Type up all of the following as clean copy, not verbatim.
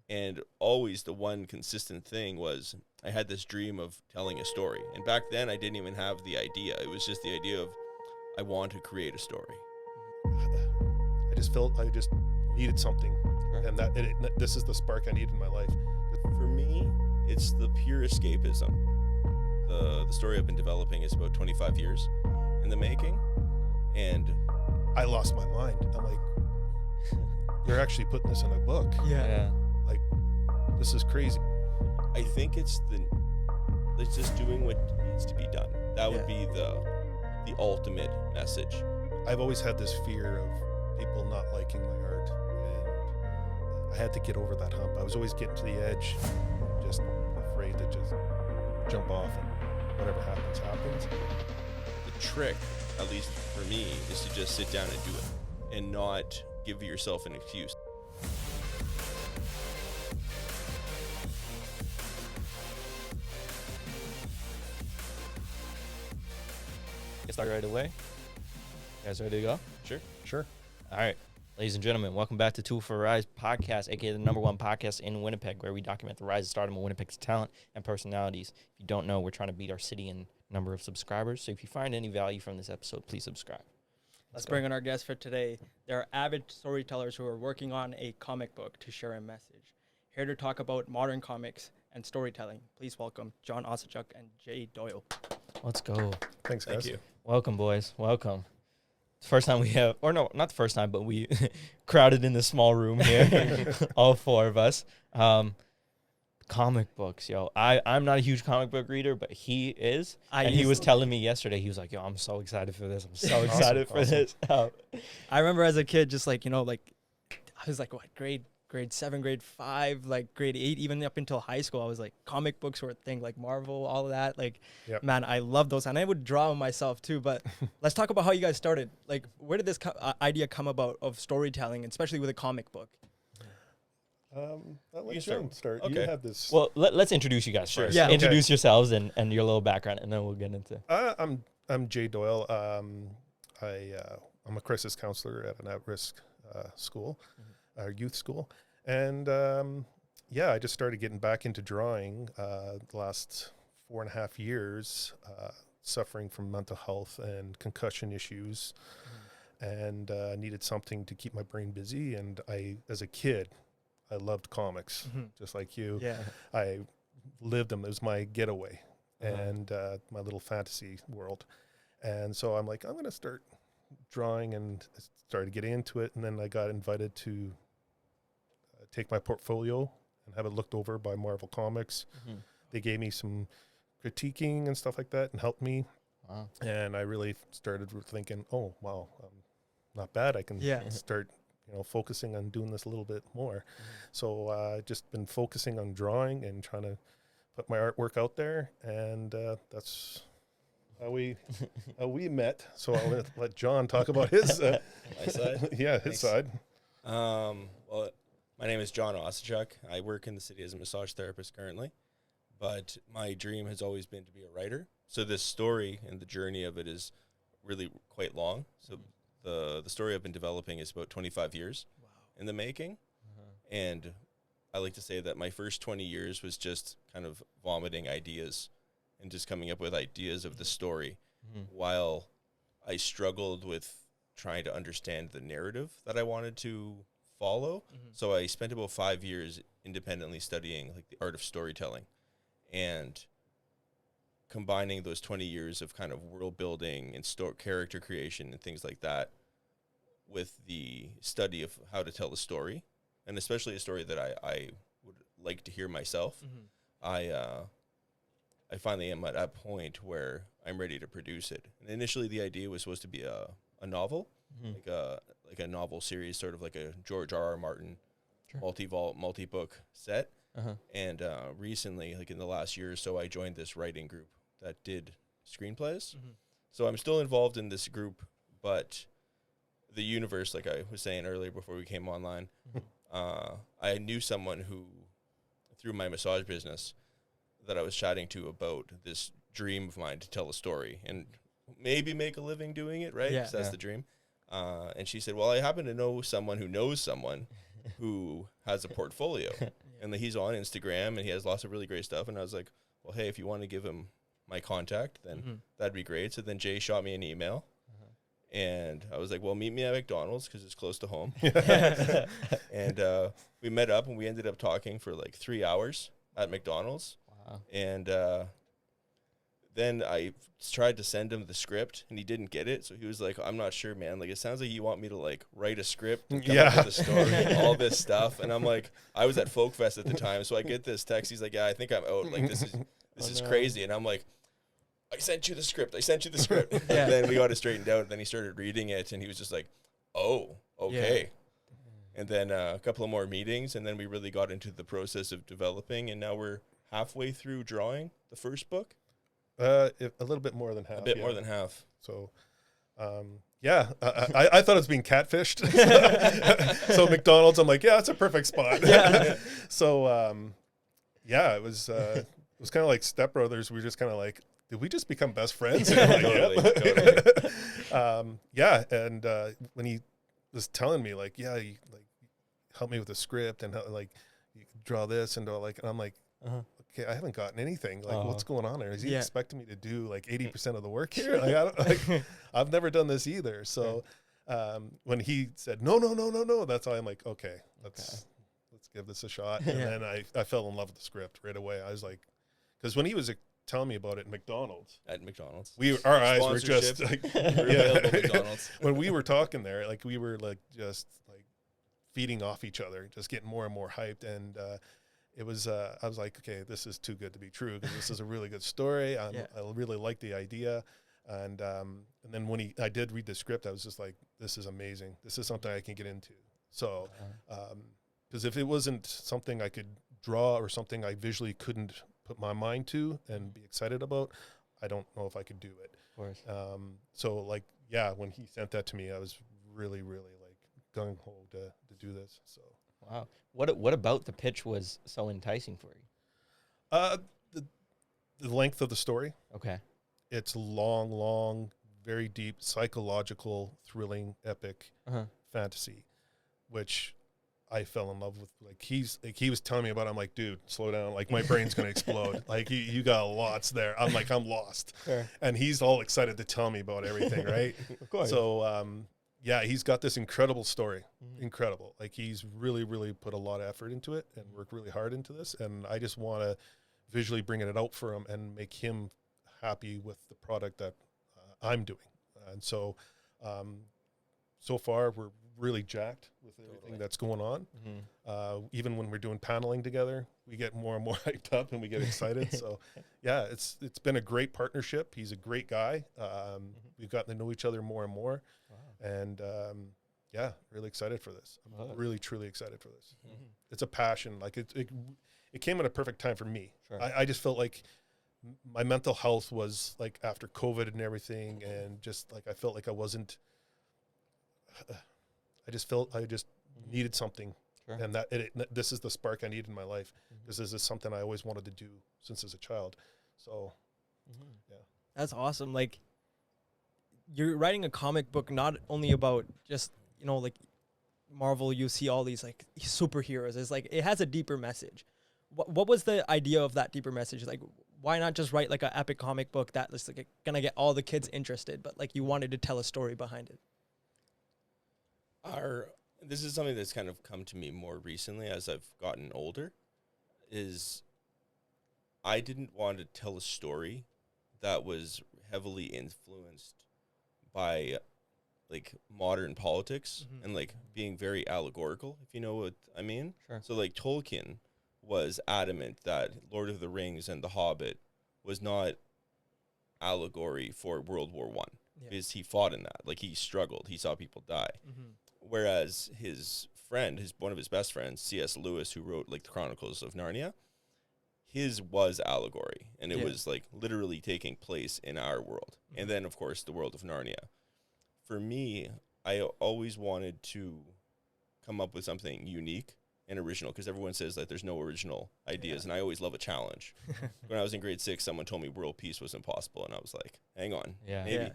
And always the one consistent thing was I had this dream of telling a story. And back then I didn't even have the idea. It was just the idea of I want to create a story. I just felt I just needed something, and this is the spark I need in my life. For me, it's the pure escapism. The story I've been developing is about 25 years in the making, and I lost my mind. I'm like, they're actually putting this in a book. Yeah. Like, this is crazy. I think it's just doing what needs to be done. That would be the ultimate message. I've always had this fear of people not liking my art, and I had to get over that hump. I was always getting to the edge, just afraid to just jump off, and whatever happens. The trick, at least for me, is to just sit down and do it and not give yourself an excuse. Get started right away. You guys ready to go? Sure. All right. Ladies and gentlemen, welcome back to Tool for Rise podcast, aka the #1 podcast in Winnipeg, where we document the rise and stardom of Winnipeg's talent and personalities. If you don't know, we're trying to beat our city in number of subscribers. So if you find any value from this episode, please subscribe. Let's bring on our guest for today. They're avid storytellers who are working on a comic book to share a message. Here to talk about modern comics and storytelling, please welcome John Osachuk and Jay Doyle. Let's go. Thanks, guys. Thank you. Welcome, boys. Welcome. First time we have, or no, not the first time, but we crowded in this small room here, all four of us. Comic books, yo. I'm not a huge comic book reader, but he is. And he was telling me yesterday, he was like, yo, I'm so excited for this. I'm so excited for this. I remember as a kid, just like, I was like, what, grade 7, grade 5, like grade 8, even up until high school, I was like, comic books were a thing, like Marvel, all of that. Like, Yep. Man, I love those. And I would draw them myself too. But let's talk about how you guys started. Like, where did this idea come about of storytelling, especially with a comic book? I'll let You John start. You Okay. had this. Well, let's introduce you guys Sure. first. Yeah. Introduce yourselves and your little background, and then we'll get into. I'm Jay Doyle. I'm a crisis counselor at an at-risk school, our youth school, and I just started getting back into drawing the last 4.5 years, suffering from mental health and concussion issues, and needed something to keep my brain busy. And as a kid, I loved comics, just like you. Yeah. I lived them. It was my getaway and my little fantasy world. And so I'm like, I'm going to start drawing, and started getting into it. And then I got invited to take my portfolio and have it looked over by Marvel Comics. They gave me some critiquing and stuff like that and helped me. Wow. And I really started thinking, oh, wow, not bad. I can start focusing on doing this a little bit more. So just been focusing on drawing and trying to put my artwork out there, and that's how we met. So I'll let John talk about his My side? his Thanks. side. Well, my name is John Osachuk. I work in the city as a massage therapist currently, but my dream has always been to be a writer. So this story and the journey of it is really quite long. So the story I've been developing is about 25 years in the making. And I like to say that my first 20 years was just kind of vomiting ideas and just coming up with ideas of the story while I struggled with trying to understand the narrative that I wanted to follow. So I spent about 5 years independently studying like the art of storytelling and combining those 20 years of kind of world building and character creation and things like that with the study of how to tell a story, and especially a story that I would like to hear myself. I finally am at that point where I'm ready to produce it. And initially the idea was supposed to be a novel, like a novel series, sort of like a George R.R. Martin multi-book set. And recently, like in the last year or so, I joined this writing group that did screenplays. So I'm still involved in this group, but the universe, like I was saying earlier before we came online, I knew someone who, through my massage business, that I was chatting to about this dream of mine to tell a story and maybe make a living doing it, right? 'Cause that's the dream. And she said, well, I happen to know someone who knows someone who has a portfolio. and he's on Instagram and he has lots of really great stuff. And I was like, well, hey, if you want to give him my contact, then that'd be great. So then Jay shot me an email. And I was like, well, meet me at McDonald's because it's close to home. And we met up and we ended up talking for like 3 hours at McDonald's. Wow. And then I tried to send him the script and he didn't get it. So he was like, I'm not sure, man. Like, it sounds like you want me to like write a script and come up with a story, all this stuff. And I'm like, I was at Folk Fest at the time. So I get this text. He's like, yeah, I think I'm out. Like, this is crazy. And I'm like, I sent you the script. And then we got it straightened out. And then he started reading it and he was just like, oh, okay. Yeah. And then a couple of more meetings. And then we really got into the process of developing. And now we're halfway through drawing the first book. A little bit more than half. A bit more than half. So, I thought it was being catfished. So McDonald's, I'm like, yeah, it's a perfect spot. So, it was kind of like Step Brothers. We were just kind of like, did we just become best friends? And I'm like, totally. And when he was telling me like, you like help me with the script and like you draw this and and I'm like, okay, I haven't gotten anything. Like, what's going on there? Is he expecting me to do like 80% of the work here? Like, I've never done this either. So when he said no, that's why I'm like, okay, let's give this a shot. And then I fell in love with the script right away. I was like, because when he was telling me about it at McDonald's, our eyes were just like, McDonald's. When we were talking there, like we were like just like feeding off each other, just getting more and more hyped. And it was, I was like, okay, this is too good to be true because this is a really good story. I really like the idea. And then when I did read the script, I was just like, this is amazing. This is something I can get into. So, because if it wasn't something I could draw or something I visually couldn't put my mind to and be excited about, I don't know if I could do it. Of course. So like, when he sent that to me, I was really, really like gung ho to do this. So. Wow. What about the pitch was so enticing for you? The length of the story. Okay. It's long, very deep, psychological, thrilling, epic fantasy, which I fell in love with. Like he was telling me about it, I'm like, dude, slow down. Like my brain's going to explode. Like you got lots there. I'm like, I'm lost. Sure. And he's all excited to tell me about everything. Right. Of course. So, he's got this incredible story. Incredible. Like he's really, really put a lot of effort into it and worked really hard into this. And I just want to visually bring it out for him and make him happy with the product that I'm doing. And so, so far we're really jacked with everything that's going on. Even when we're doing paneling together, we get more and more hyped up and we get excited. So it's been a great partnership. He's a great guy. We've gotten to know each other more and more. Wow. And really excited for this. I'm really, truly excited for this. It's a passion. Like it came at a perfect time for me. Sure. I just felt like my mental health was like after COVID and everything. And just like, I felt like I wasn't, I just needed something. Sure. And this is the spark I need in my life. This is something I always wanted to do since as a child. So, That's awesome. Like, you're writing a comic book not only about just, like Marvel, you see all these like superheroes. It's like, it has a deeper message. What was the idea of that deeper message? Like, why not just write like an epic comic book that is like gonna get all the kids interested, but like you wanted to tell a story behind it? This is something that's kind of come to me more recently as I've gotten older, is I didn't want to tell a story that was heavily influenced by like modern politics and like being very allegorical, if you know what I mean. Sure. So like Tolkien was adamant that Lord of the Rings and The Hobbit was not allegory for World War I because he fought in that. Like he struggled, he saw people die. Whereas his friend, one of his best friends, C.S. Lewis, who wrote like the Chronicles of Narnia, his was allegory, and it was like literally taking place in our world. And then, of course, the world of Narnia. For me, I always wanted to come up with something unique and original because everyone says that there's no original ideas, and I always love a challenge. When I was in grade 6, someone told me world peace was impossible, and I was like, hang on,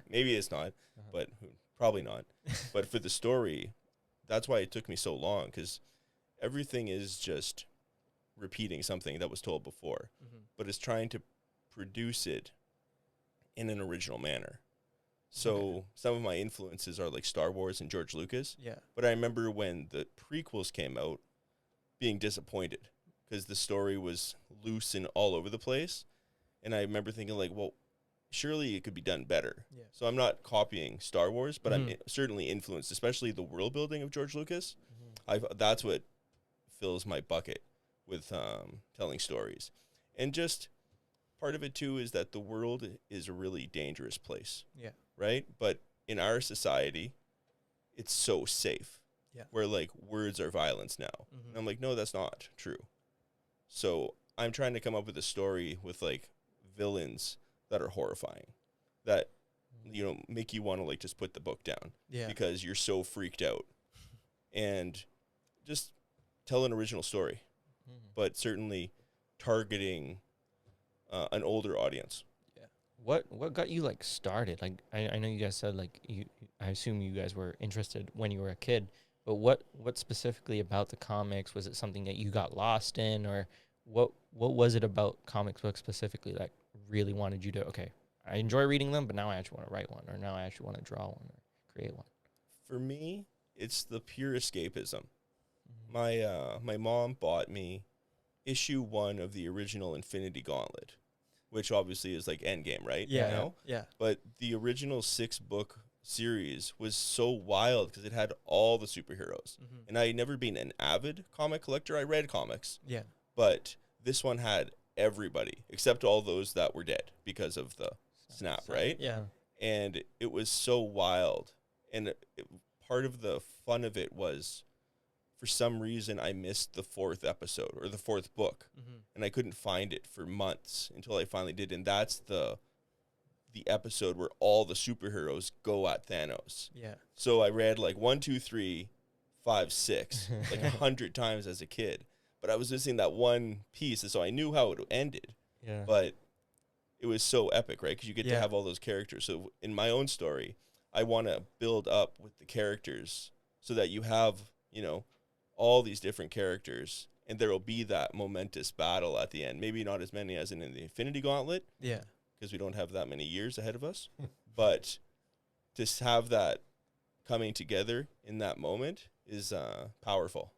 maybe it's not, but probably not. But for the story, that's why it took me so long, because everything is just repeating something that was told before, Mm-hmm. but it's trying to produce it in an original manner. So Okay. some of my influences are like Star Wars and George Lucas, Yeah. but I remember when the prequels came out being disappointed because the story was loose and all over the place. And I remember thinking like, well, surely it could be done better. Yeah. So I'm not copying Star Wars, but I'm Mhm. certainly influenced, especially the world building of George Lucas. Mhm. That's what fills my bucket with telling stories. And just part of it too is that the world is a really dangerous place, Yeah. right? But in our society, it's so safe. Yeah. Where like words are violence now. Mhm. And I'm like, no, that's not true. So I'm trying to come up with a story with like villains that are horrifying, that you know make you want to like just put the book down Yeah. because you're so freaked out, and just tell an original story, Mhm. but certainly targeting an older audience. What got you like started? Like I know you guys said like I assume you guys were interested when you were a kid, but what specifically about the comics, was it something that you got lost in, or what was it about comics books specifically that really wanted you to, okay, I enjoy reading them, but now I actually want to write one, or now I actually want to draw one or create one? For me, it's the pure escapism. Mhm. My mom bought me issue 1 of the original Infinity Gauntlet, which obviously is like Endgame, right? Yeah. You know? Yeah. But the original 6-book series was so wild because it had all the superheroes. Mm-hmm. And I had never been an avid comic collector. I read comics, Yeah. but this one had everybody except all those that were dead because of the snap, right? Yeah. And it was so wild. And part of the fun of it was, for some reason, I missed the 4th episode or the 4th book, Mm-hmm. and I couldn't find it for months until I finally did. And that's the episode where all the superheroes go at Thanos. Yeah. So I read like 1, 2, 3, 5, 6, like 100 times as a kid. But I was missing that one piece, and so I knew how it ended. Yeah. But it was so epic, right? Because you get to Yeah. have all those characters. So in my own story, I want to build up with the characters so that you have, you know, all these different characters, and there will be that momentous battle at the end. Maybe not as many as in the Infinity Gauntlet, Yeah. because we don't have that many years ahead of us. But to have that coming together in that moment is powerful.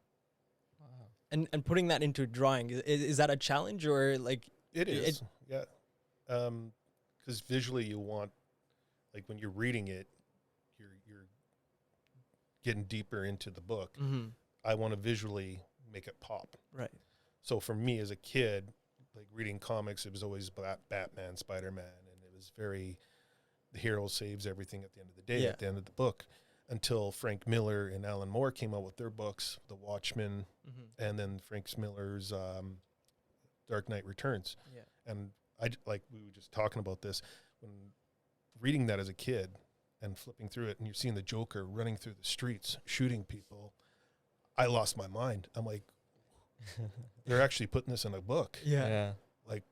Wow. And putting that into drawing, is that a challenge, or like? It It- is, yeah. Because visually, you want, like when you're reading it, you're getting deeper into the book. Mm-hmm. I want to visually make it pop. Right. So for me as a kid, like reading comics, it was always Batman, Spider-Man, and it was very, the hero saves everything at the end of the day, Yeah. at the end of the book, until Frank Miller and Alan Moore came out with their books, The Watchmen, Mm-hmm. and then Frank Miller's Dark Knight Returns. Yeah. And like we were just talking about this, when reading that as a kid and flipping through it, and you're seeing the Joker running through the streets, shooting people, I lost my mind. I'm like, they're actually putting this in a book. Yeah. Like,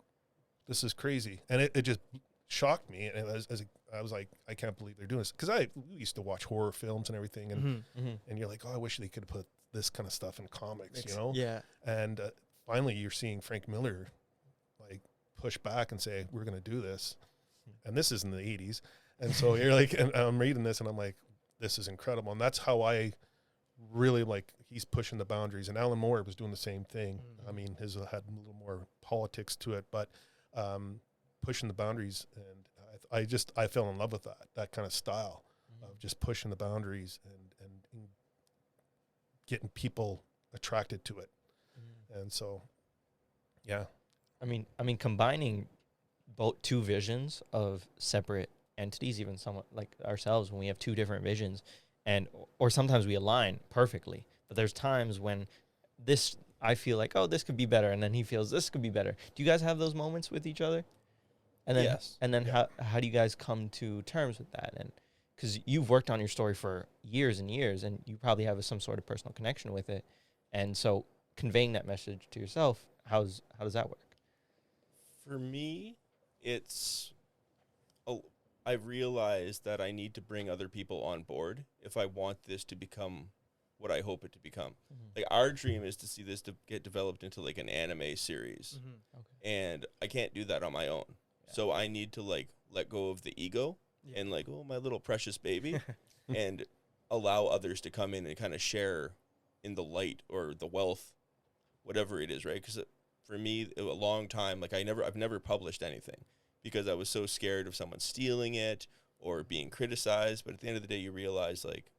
this is crazy. And it just shocked me. And I was like, I can't believe they're doing this. Because we used to watch horror films and everything. And, Mm-hmm. Mm-hmm. and you're like, oh, I wish they could have put this kind of stuff in comics, you know? Yeah. And finally, you're seeing Frank Miller like push back and say, "We're going to do this," and this is in the '80s. And so you're like, and I'm reading this, and I'm like, "This is incredible." And that's how I really like. He's pushing the boundaries, and Alan Moore was doing the same thing. Mhm. I mean, his had a little more politics to it, but pushing the boundaries, and I fell in love with that kind of style of just pushing the boundaries and getting people attracted to it. And so, yeah. I mean, combining both two visions of separate entities, even somewhat like ourselves, when we have two different visions, and or sometimes we align perfectly, but there's times when this I feel like, oh, this could be better, and then he feels this could be better. Do you guys have those moments with each other? And then, Yes. and then Yeah. how do you guys come to terms with that? And because you've worked on your story for years and years, and you probably have some sort of personal connection with it, and so conveying that message to yourself, how does that work? For me, it's I realized that I need to bring other people on board if I want this to become what I hope it to become. Like our dream is to see this to get developed into like an anime series, and I can't do that on my own. So I need to like let go of the ego and like, oh, my little precious baby, and allow others to come in and kind of share in the light or the wealth, whatever it is, right? Because for me, a long time, like I've never published anything because I was so scared of someone stealing it or being criticized. But at the end of the day, you realize like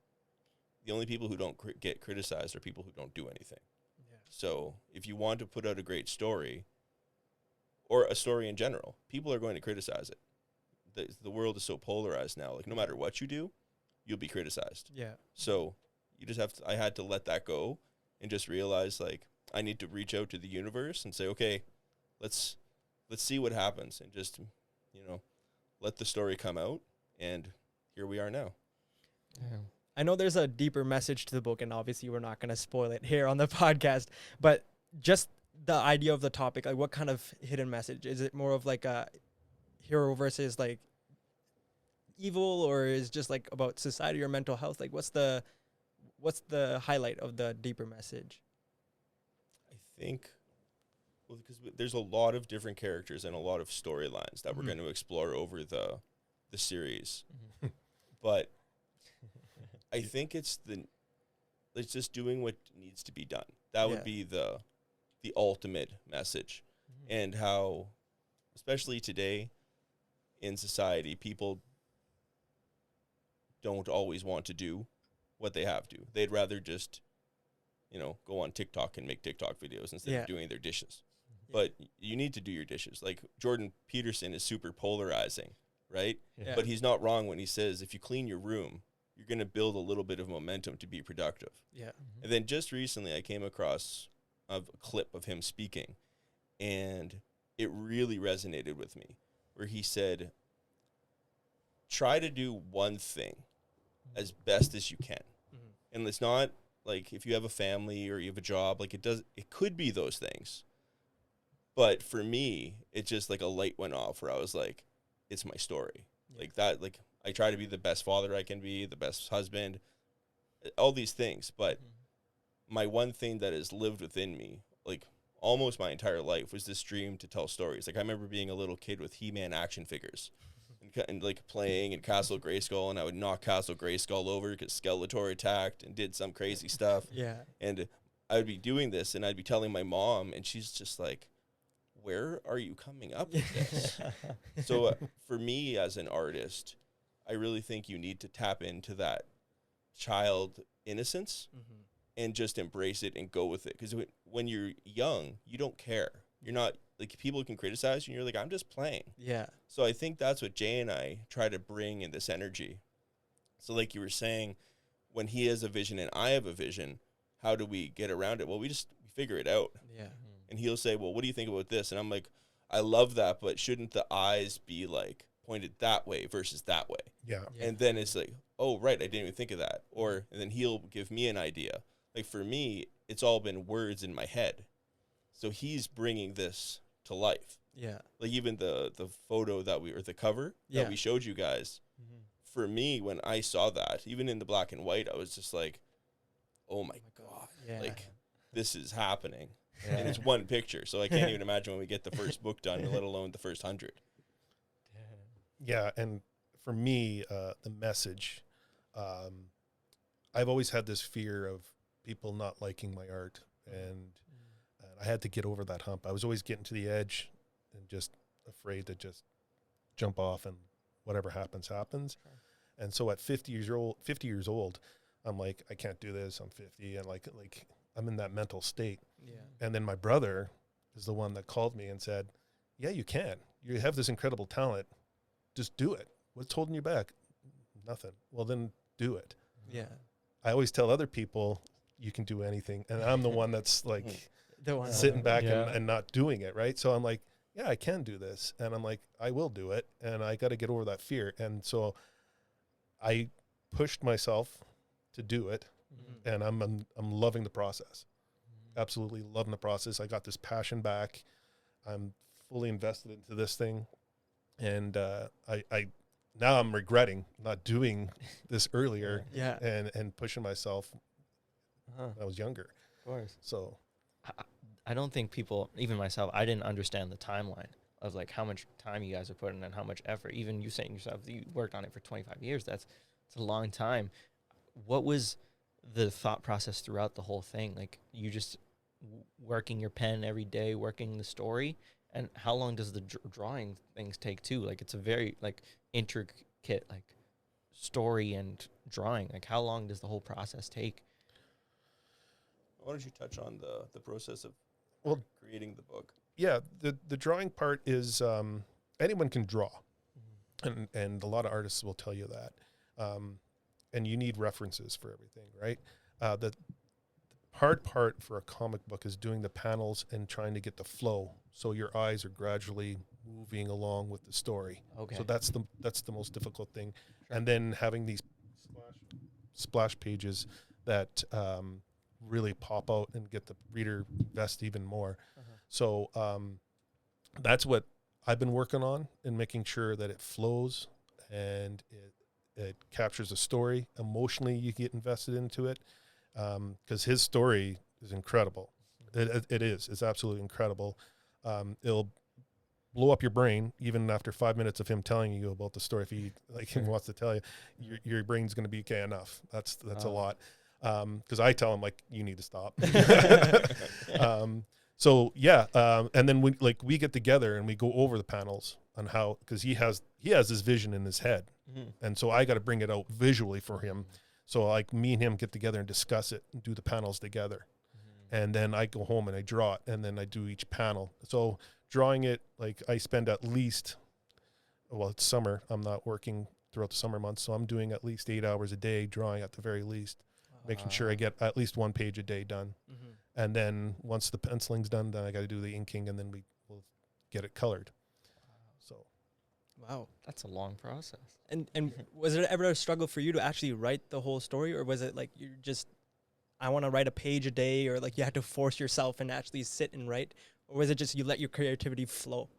the only people who don't get criticized are people who don't do anything. Yeah. So if you want to put out a great story, or a story in general, people are going to criticize it. The world is so polarized now. Like no matter what you do, you'll be criticized. Yeah. So you just have to, I had to let that go and just realize like I need to reach out to the universe and say, okay, let's see what happens, and just, you know, let the story come out, and here we are now. Yeah. I know there's a deeper message to the book, and obviously we're not going to spoil it here on the podcast, but just the idea of the topic, like what kind of hidden message? Is it more of like a hero versus like evil, or is just like about society or mental health? Like what's the highlight of the deeper message? I think, well, because there's a lot of different characters and a lot of storylines that we're going to explore over the series. But I think it's just doing what needs to be done. That would be the ultimate message. And how, especially today in society, people don't always want to do what they have to. They'd rather just, you know, go on TikTok and make TikTok videos instead of doing their dishes. But you need to do your dishes. Like Jordan Peterson is super polarizing, right? Yeah. But he's not wrong when he says if you clean your room, you're going to build a little bit of momentum to be productive. Yeah. And then just recently I came across a clip of him speaking, and it really resonated with me, where he said, try to do one thing as best as you can. And it's not like if you have a family or you have a job, like it could be those things. But for me, it just like a light went off where I was like, it's my story. Like that, like I try to be the best father I can be, the best husband, all these things. But my one thing that has lived within me, like almost my entire life, was this dream to tell stories. Like I remember being a little kid with He-Man action figures and like playing in Castle Grayskull, and I would knock Castle Grayskull over because Skeletor attacked and did some crazy stuff. Yeah. And I would be doing this, and I'd be telling my mom, and she's just like, where are you coming up with this? So for me as an artist, I really think you need to tap into that child innocence and just embrace it and go with it. Because when you're young, you don't care. You're not, like, people can criticize you, and you're like, I'm just playing. Yeah. So I think that's what Jay and I try to bring in this energy. So like you were saying, when he has a vision and I have a vision, how do we get around it? Well, we figure it out. Yeah. And he'll say, well, what do you think about this? And I'm like, I love that, but shouldn't the eyes be like pointed that way versus that way? Yeah. And then it's like, oh, right, I didn't even think of that. Or, and then he'll give me an idea. Like for me, it's all been words in my head. So he's bringing this to life. Yeah. Like even the photo or the cover that we showed you guys, for me, when I saw that, even in the black and white, I was just like, oh my God, like this is happening. Yeah. And it's one picture. So I can't even imagine when we get the first book done, let alone the first 100. Yeah. And for me, the message, I've always had this fear of people not liking my art, and I had to get over that hump. I was always getting to the edge and just afraid to just jump off, and whatever happens, happens. Sure. And so at 50 years old, I'm like, I can't do this. I'm 50. And like I'm in that mental state. Yeah. And then my brother is the one that called me and said, yeah, you can. You have this incredible talent. Just do it. What's holding you back? Nothing. Well, then do it. Yeah. I always tell other people you can do anything. And I'm the one that's like sitting back and not doing it. Right. So I'm like, yeah, I can do this. And I'm like, I will do it. And I got to get over that fear. And so I pushed myself to do it. And I'm loving the process. Absolutely loving the process. I got this passion back. I'm fully invested into this thing. And I now I'm regretting not doing this earlier and pushing myself when I was younger. Of course. So I don't think people, even myself, I didn't understand the timeline of like how much time you guys are putting and how much effort. Even you saying yourself, you worked on it for 25 years. It's a long time. What was the thought process throughout the whole thing? Like you just working your pen every day, working the story, and how long does the drawing things take too? Like it's a very like intricate like story and drawing. Like how long does the whole process take? Why don't you touch on the process of creating the book? yeah, the drawing part is anyone can draw, and a lot of artists will tell you that, and you need references for everything, right? The hard part for a comic book is doing the panels and trying to get the flow, so your eyes are gradually moving along with the story. Okay. So that's the most difficult thing, and then having these splash pages that really pop out and get the reader invest even more. So that's what I've been working on, and making sure that it flows and it captures a story. Emotionally, you get invested into it, because his story is incredible. It is. It's absolutely incredible. It'll blow up your brain even after 5 minutes of him telling you about the story. If he wants to tell you, your brain's going to be okay enough. That's a lot. Because I tell him like, you need to stop. So yeah, and then we get together and we go over the panels on how, because he has his vision in his head, and so I got to bring it out visually for him. So like me and him get together and discuss it and do the panels together, and then I go home and I draw it, and then I do each panel. So drawing it, like I spend at least, well, it's summer. I'm not working throughout the summer months, so I'm doing at least 8 hours a day drawing at the very least. Making sure I get at least 1 page a day done. And then once the penciling's done, then I got to do the inking, and then we'll get it colored. So, Wow. That's a long process. And was it ever a struggle for you to actually write the whole story, or was it like you just, I want to write a page a day, or like you had to force yourself and actually sit and write, or was it just you let your creativity flow?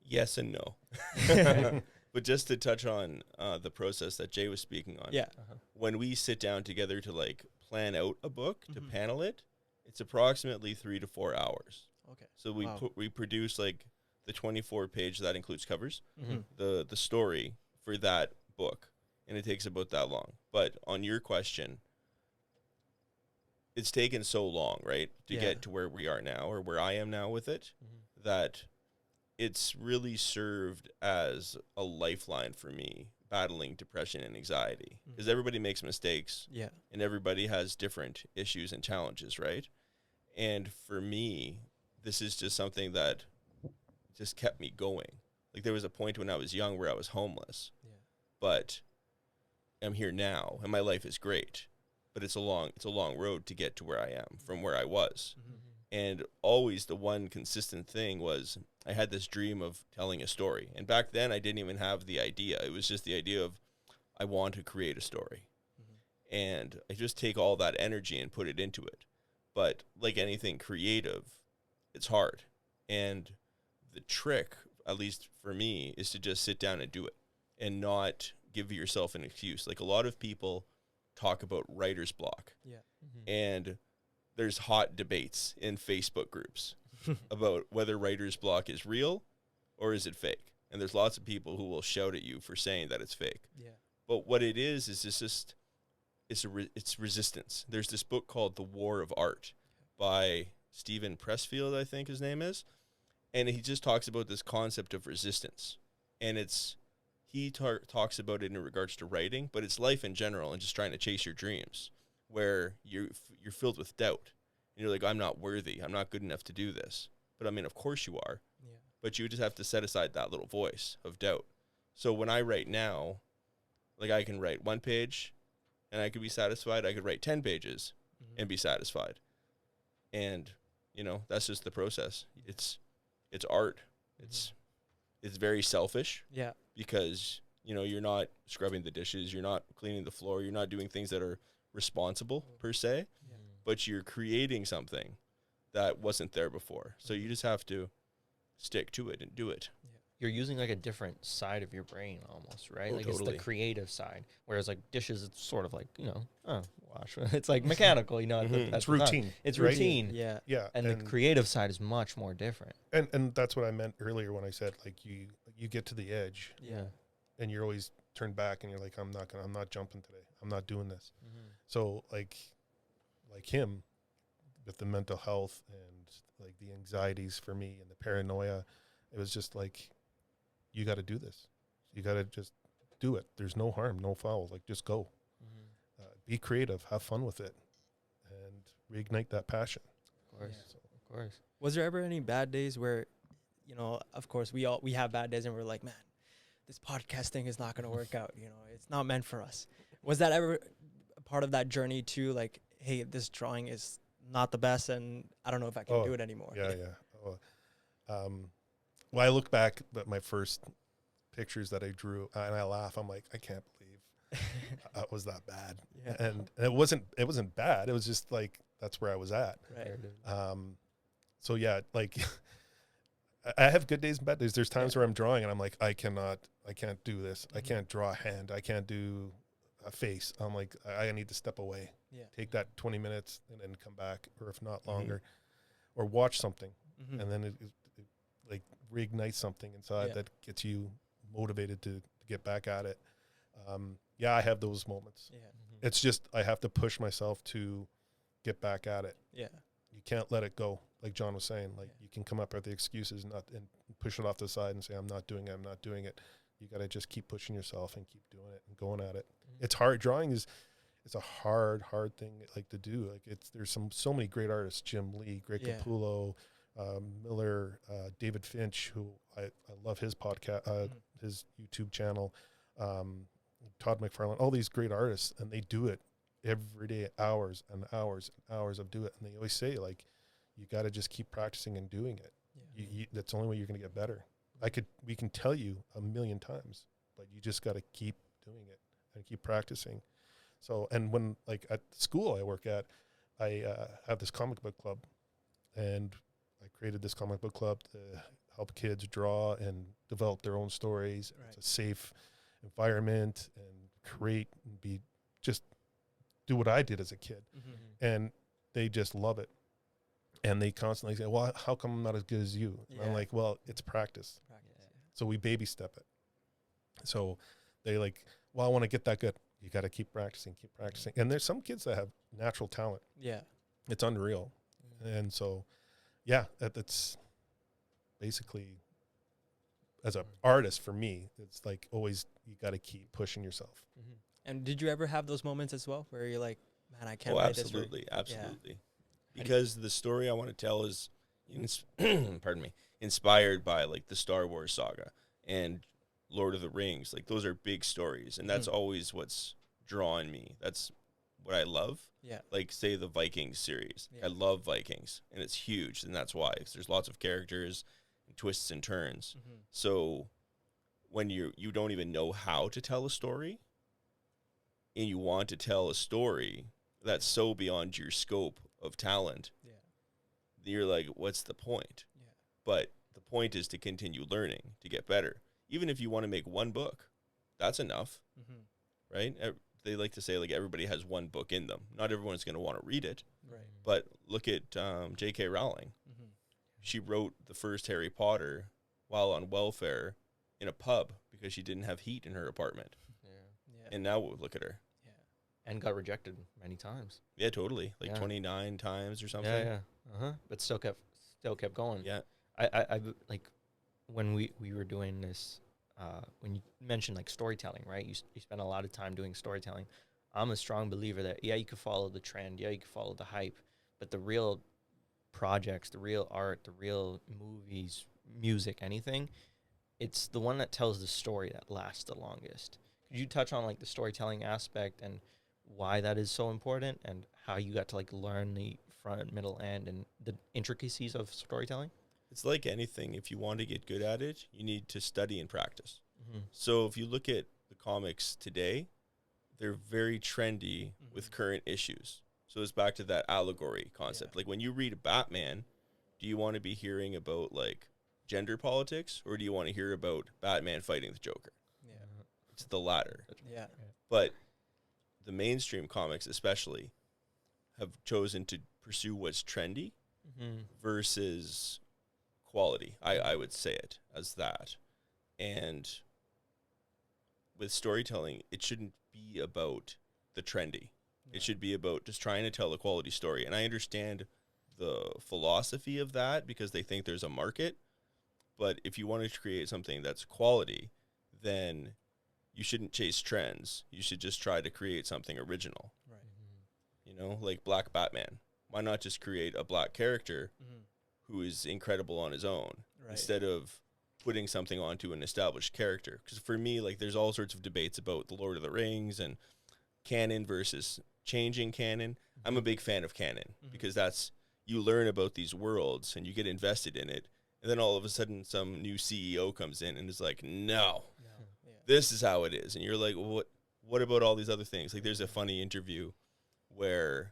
Yes and no. But just to touch on the process that Jay was speaking on. Yeah. When we sit down together to like plan out a book, to panel it, it's approximately 3 to 4 hours. Okay. So we produce like the 24 page that includes covers, Mm-hmm. the story for that book, and it takes about that long. But on your question, it's taken so long, right, to get to where we are now, or where I am now with it, that it's really served as a lifeline for me battling depression and anxiety, because everybody makes mistakes. Yeah. And everybody has different issues and challenges, right? And for me, this is just something that just kept me going. Like there was a point when I was young where I was homeless, but I'm here now and my life is great, but it's a long road to get to where I am from where I was. And always the one consistent thing was I had this dream of telling a story. And back then I didn't even have the idea. It was just the idea of I want to create a story. And I just take all that energy and put it into it. But like anything creative, it's hard. And the trick, at least for me, is to just sit down and do it and not give yourself an excuse. Like a lot of people talk about writer's block. Yeah. And there's hot debates in Facebook groups about whether writer's block is real or is it fake. And there's lots of people who will shout at you for saying that it's fake. Yeah. But what it is it's just it's resistance. There's this book called The War of Art by Stephen Pressfield, I think his name is. And he just talks about this concept of resistance. And he talks about it in regards to writing, but it's life in general and just trying to chase your dreams, where you're filled with doubt. And you're like, I'm not worthy. I'm not good enough to do this. But I mean, of course you are. Yeah. But you just have to set aside that little voice of doubt. So when I write now, like I can write 1 page and I could be satisfied. I could write 10 pages and be satisfied. And, that's just the process. It's art. It's very selfish. Yeah. Because, you're not scrubbing the dishes. You're not cleaning the floor. You're not doing things that are responsible per se, but you're creating something that wasn't there before. So you just have to stick to it and do it. you're using like a different side of your brain almost, right? Oh, Like it's totally. the creative side, whereas like dishes, it's sort of like, wash. It's like mechanical, at the, Mhm. at It's the time. routine. It's right? routine. Yeah. Yeah, And the creative side is much more different. and that's what I meant earlier when I said like you get to the edge Yeah. and you're always turned back and you're like, I'm not jumping today. I'm not doing this. Mm-hmm. So like him with the mental health and like the anxieties for me and the paranoia, it was just like, you got to do this. You got to just do it. There's no harm, no foul. Like just go, Mm-hmm. be creative, have fun with it, and reignite that passion. Of course. So, Of course. Was there ever any bad days where, of course we have bad days and we're like, man, this podcast thing is not going to work out. It's not meant for us. Was that ever a part of that journey too? Like, hey, this drawing is not the best, and I don't know if I can Oh, do it anymore. yeah. Well, I look back at my first pictures that I drew and I laugh. I'm like, I can't believe it was that bad. Yeah. And it wasn't bad. It was just like, that's where I was at. Right. So yeah, like I have good days and bad days. There's times Yeah. where I'm drawing and I'm like, I can't do this. I Mhm. can't draw a hand. I can't do a face. I'm like, I need to step away, Yeah. take that 20 minutes and then come back, or if not Mhm. longer, or watch something. Mhm. And then it like reignites something inside Yeah. that gets you motivated to get back at it. Yeah, I have those moments. Yeah. Mm-hmm. It's just, I have to push myself to get back at it. Yeah. You can't let it go. Like John was saying, like Yeah. you can come up with the excuses and push it off the side and say, I'm not doing it. You got to just keep pushing yourself and keep doing it and going at it. Mm-hmm. It's hard. Drawing it's a hard thing like to do. Like there's so many great artists, Jim Lee, Greg Yeah. Capullo, Miller, David Finch, who I love his podcast, Mhm. his YouTube channel, Todd McFarlane, all these great artists, and they do it every day, hours and hours and hours of do it. And they always say, like, you got to just keep practicing and doing it. Yeah. That's the only way you're going to get better. We can tell you a million times, but you just got to keep doing it and keep practicing. So, and when like at the school I work at, I have this comic book club, and I created this comic book club to help kids draw and develop their own stories. Right. It's a safe environment and create and do what I did as a kid. Mhm. And they just love it. And they constantly say, well, how come I'm not as good as you? And I'm Yeah. like, well, it's practice. Practice. So we baby step it. So they like, well, I want to get that good. You got to keep practicing. And there's some kids that have natural talent. Yeah. It's unreal. And so, yeah, that's basically, as an artist for me, it's like always, you got to keep pushing yourself. Mm-hmm. And did you ever have those moments as well where you're like, man, I can't Oh, write this? absolutely, absolutely. How do Because the story I want to tell is, pardon me, inspired by like the Star Wars saga and Lord of the Rings. Like those are big stories, and that's Mhm. always what's drawn me. That's what I love. Yeah. Like say the Vikings series. Yeah. I love Vikings, and it's huge, and that's why. 'Cause there's lots of characters, and twists and turns. Mhm. So when you don't even know how to tell a story, and you want to tell a story that's so beyond your scope of talent, Yeah. you're like, what's the point? Yeah. But the point is to continue learning, to get better. Even if you want to make one book, that's enough, Mhm. right? They like to say like everybody has one book in them. Not everyone's going to want to read it, Right. but look at J.K. Rowling. Mhm. She wrote the first Harry Potter while on welfare in a pub because she didn't have heat in her apartment. Yeah. Yeah. And now look at her. Yeah. And got rejected many times. Yeah, totally. Like Yeah. 29 times or something. Yeah. But still kept going. Yeah. I like when we were doing this, when you mentioned like storytelling, right? You spend a lot of time doing storytelling. I'm a strong believer that, yeah, you could follow the trend. Yeah, you could follow the hype. But the real projects, the real art, the real movies, music, anything, it's the one that tells the story that lasts the longest. Could you touch on like the storytelling aspect and why that is so important and how you got to like learn the front, middle, end, and the intricacies of storytelling? It's like anything. If you want to get good at it, you need to study and practice. Mm-hmm. So if you look at the comics today, they're very trendy with Mhm. current issues. So it's back to that allegory concept. Yeah. Like when you read Batman, do you want to be hearing about like gender politics, or do you want to hear about Batman fighting the Joker? Yeah. It's the latter. Yeah. But the mainstream comics especially have chosen to pursue what's trendy versus quality. I would say it as that. And with storytelling, it shouldn't be about the trendy. It should be about just trying to tell a quality story. And I understand the philosophy of that because they think there's a market. But if you want to create something that's quality, then you shouldn't chase trends. You should just try to create something original. Right. You know, like Black Batman. Why not just create a black character who is incredible on his own instead of putting something onto an established character? Because for me, like, there's all sorts of debates about the Lord of the Rings and canon versus changing canon. I'm a big fan of canon because that's, you learn about these worlds and you get invested in it. And then all of a sudden some new CEO comes in and is like, no, this is how it is. And you're like, what about all these other things? Like, there's a funny interview where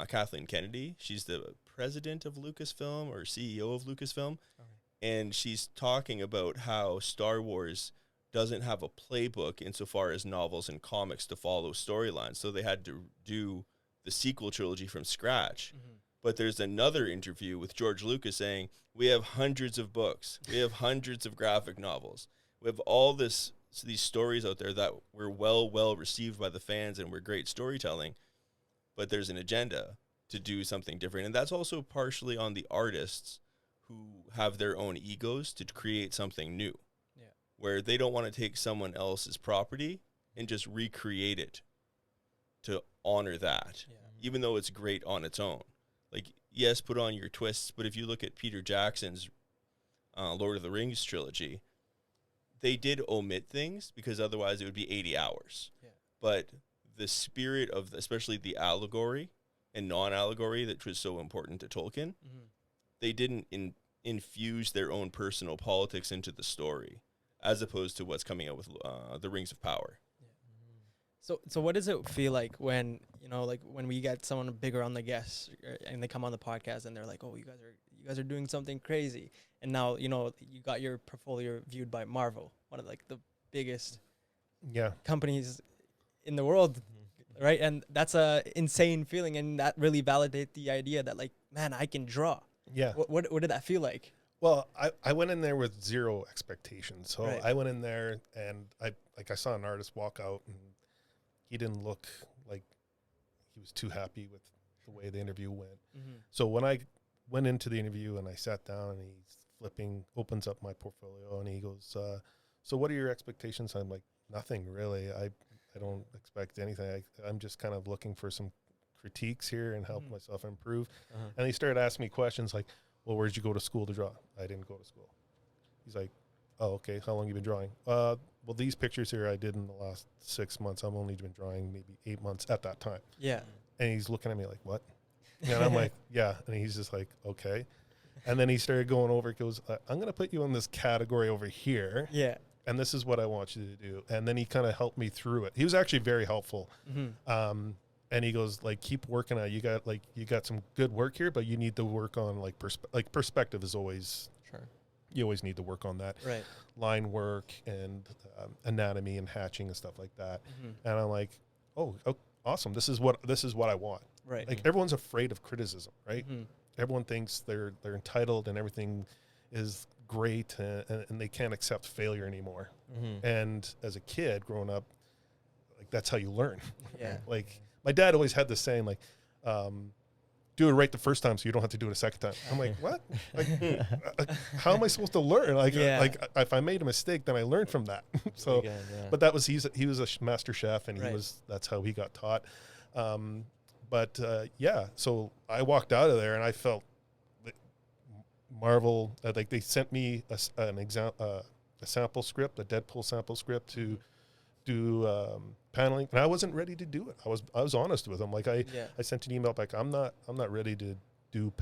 Kathleen Kennedy, she's the president of Lucasfilm or CEO of Lucasfilm. And she's talking about how Star Wars doesn't have a playbook insofar as novels and comics to follow storylines. So they had to do the sequel trilogy from scratch. But there's another interview with George Lucas saying, we have hundreds of books. We have hundreds of graphic novels. We have all these stories out there that were well received by the fans and were great storytelling. But there's an agenda to do something different. And that's also partially on the artists who have their own egos to create something new. Where they don't want to take someone else's property and just recreate it to honor that, even though it's great on its own. Like, yes, put on your twists, but if you look at Peter Jackson's Lord of the Rings trilogy, they did omit things because otherwise it would be 80 hours. But the spirit of, especially the allegory and non-allegory that was so important to Tolkien, they didn't infuse their own personal politics into the story, as opposed to what's coming out with the Rings of Power. So what does it feel like when, like when we get someone bigger on the guests and they come on the podcast and they're like, oh, you guys are doing something crazy. And now, you got your portfolio viewed by Marvel, one of like the biggest companies in the world. Right. And that's a insane feeling. And that really validates the idea that, like, man, I can draw. Yeah. What did that feel like? Well, I went in there with zero expectations. So Right. I went in there and I saw an artist walk out and he didn't look like he was too happy with the way the interview went. So when I went into the interview and I sat down and he's opens up my portfolio and he goes, so what are your expectations? I'm like, nothing really. I don't expect anything. I'm just kind of looking for some critiques here and help myself improve. And he started asking me questions like, well, where'd you go to school to draw? I didn't go to school. He's like, oh, okay. How long you been drawing? Well, these pictures here I did in the last 6 months. I've only been drawing maybe 8 months at that time. Yeah. And he's looking at me like, what? And I'm like, yeah. And he's just like, okay. And then he started going over, goes, I'm going to put you in this category over here. Yeah. And this is what I want you to do. And then he kind of helped me through it. He was actually very helpful. And he goes, like, keep working on it. You got some good work here, but you need to work on perspective is always, you always need to work on that. Right. Line work and anatomy and hatching and stuff like that. And I'm like, oh, awesome. This is what I want. Right. Like, everyone's afraid of criticism, right? Everyone thinks they're entitled and everything is great and they can't accept failure anymore. And as a kid growing up, like, that's how you learn. Yeah. Like, my dad always had this saying, like, do it right the first time so you don't have to do it a second time. I'm like, what? Like, how am I supposed to learn? Like, if I made a mistake, then I learned from that. So, but that was, he was a master chef and that's how he got taught. So I walked out of there and I felt Marvel, like, they sent me a sample script, a Deadpool sample script to do paneling, and I wasn't ready to do it. I was honest with him. Like, I sent an email back. I'm not ready to do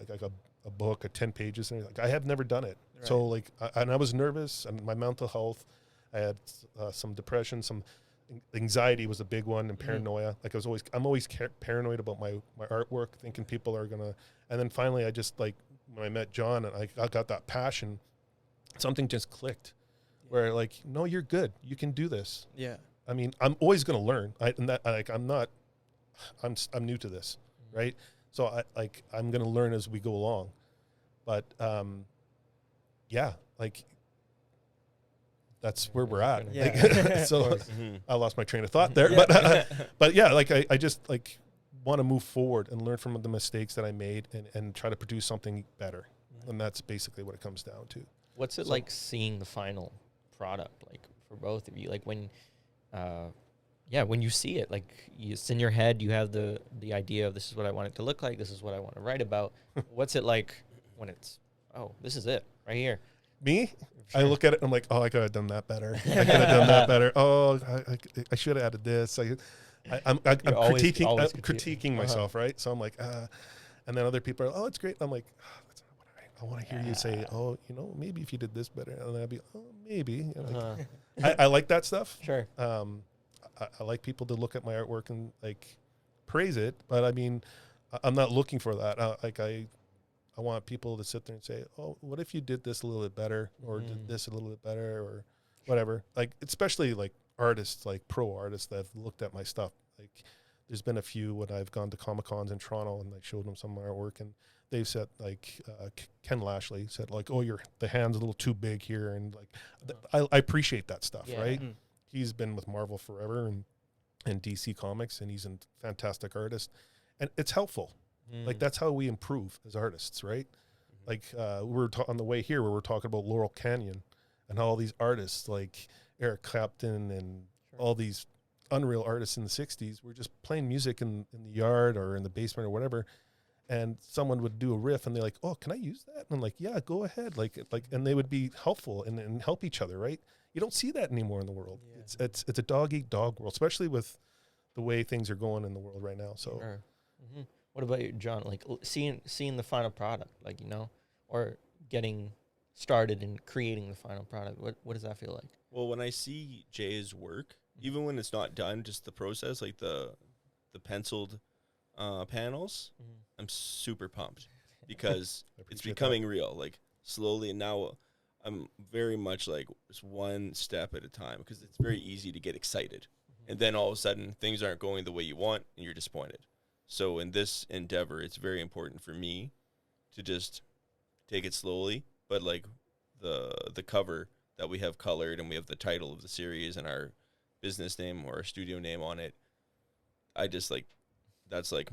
like a book of 10 pages. And like, I have never done it. Right. So like, I was nervous, and my mental health, I had some depression, some anxiety was a big one, and paranoia. Like, I'm always paranoid about my artwork, thinking people are gonna. And then finally, I just, like, when I met John and I got that passion, something just clicked where like, no, you're good. You can do this. Yeah. I mean, I'm always going to learn. I'm new to this. Right. So I'm going to learn as we go along, but, yeah, like that's where we're at. Yeah. Like, so Mhm. I lost my train of thought there, Yeah. but yeah, like I just like want to move forward and learn from the mistakes that I made and try to produce something better. And that's basically what it comes down to. What's it So- like seeing the final product, like for both of you? Like when, when you see it, like it's in your head, you have the idea of this is what I want it to look like. This is what I want to write about. What's it like when it's, oh, this is it right here? Me, I look at it and I'm like, oh, I could have done that better. I could have done that better. Oh, I should have added this. I'm You're always critiquing confused. myself, right? So I'm like, and then other people are, oh, it's great. I'm like, oh, that's not what I want to hear you say. Oh, maybe if you did this better, and then I'd be, oh, maybe. I like that stuff. Sure. I like people to look at my artwork and like praise it, but I mean, I'm not looking for that. I want people to sit there and say, oh, what if you did this a little bit better or did this a little bit better or whatever. Like, especially like artists, like pro artists that have looked at my stuff. Like there's been a few when I've gone to Comic-Cons in Toronto and I showed them some of my artwork and they've said like, Ken Lashley said like, oh, the hand's a little too big here. And like, I appreciate that stuff, Yeah. right? Mhm. He's been with Marvel forever and DC Comics, and he's a fantastic artist. And it's helpful. Like, that's how we improve as artists, right? Like, we're on the way here where we're talking about Laurel Canyon and how all these artists like Eric Clapton and all these unreal artists in the 60s were just playing music in the yard or in the basement or whatever. And someone would do a riff and they're like, oh, can I use that? And I'm like, yeah, go ahead. Like, and they would be helpful and help each other, right? You don't see that anymore in the world. Yeah. It's a dog eat dog world, especially with the way things are going in the world right now. So Sure. What about you, John? Like seeing the final product, like, or getting started in creating the final product. What does that feel like? Well, when I see Jay's work, even when it's not done, just the process, like the penciled panels, I'm super pumped because I it's appreciate becoming real, like slowly. And now I'm very much like just one step at a time because it's very easy to get excited. And then all of a sudden things aren't going the way you want and you're disappointed. So in this endeavor, it's very important for me to just take it slowly, but like the cover that we have colored and we have the title of the series and our business name or our studio name on it, I just like, that's like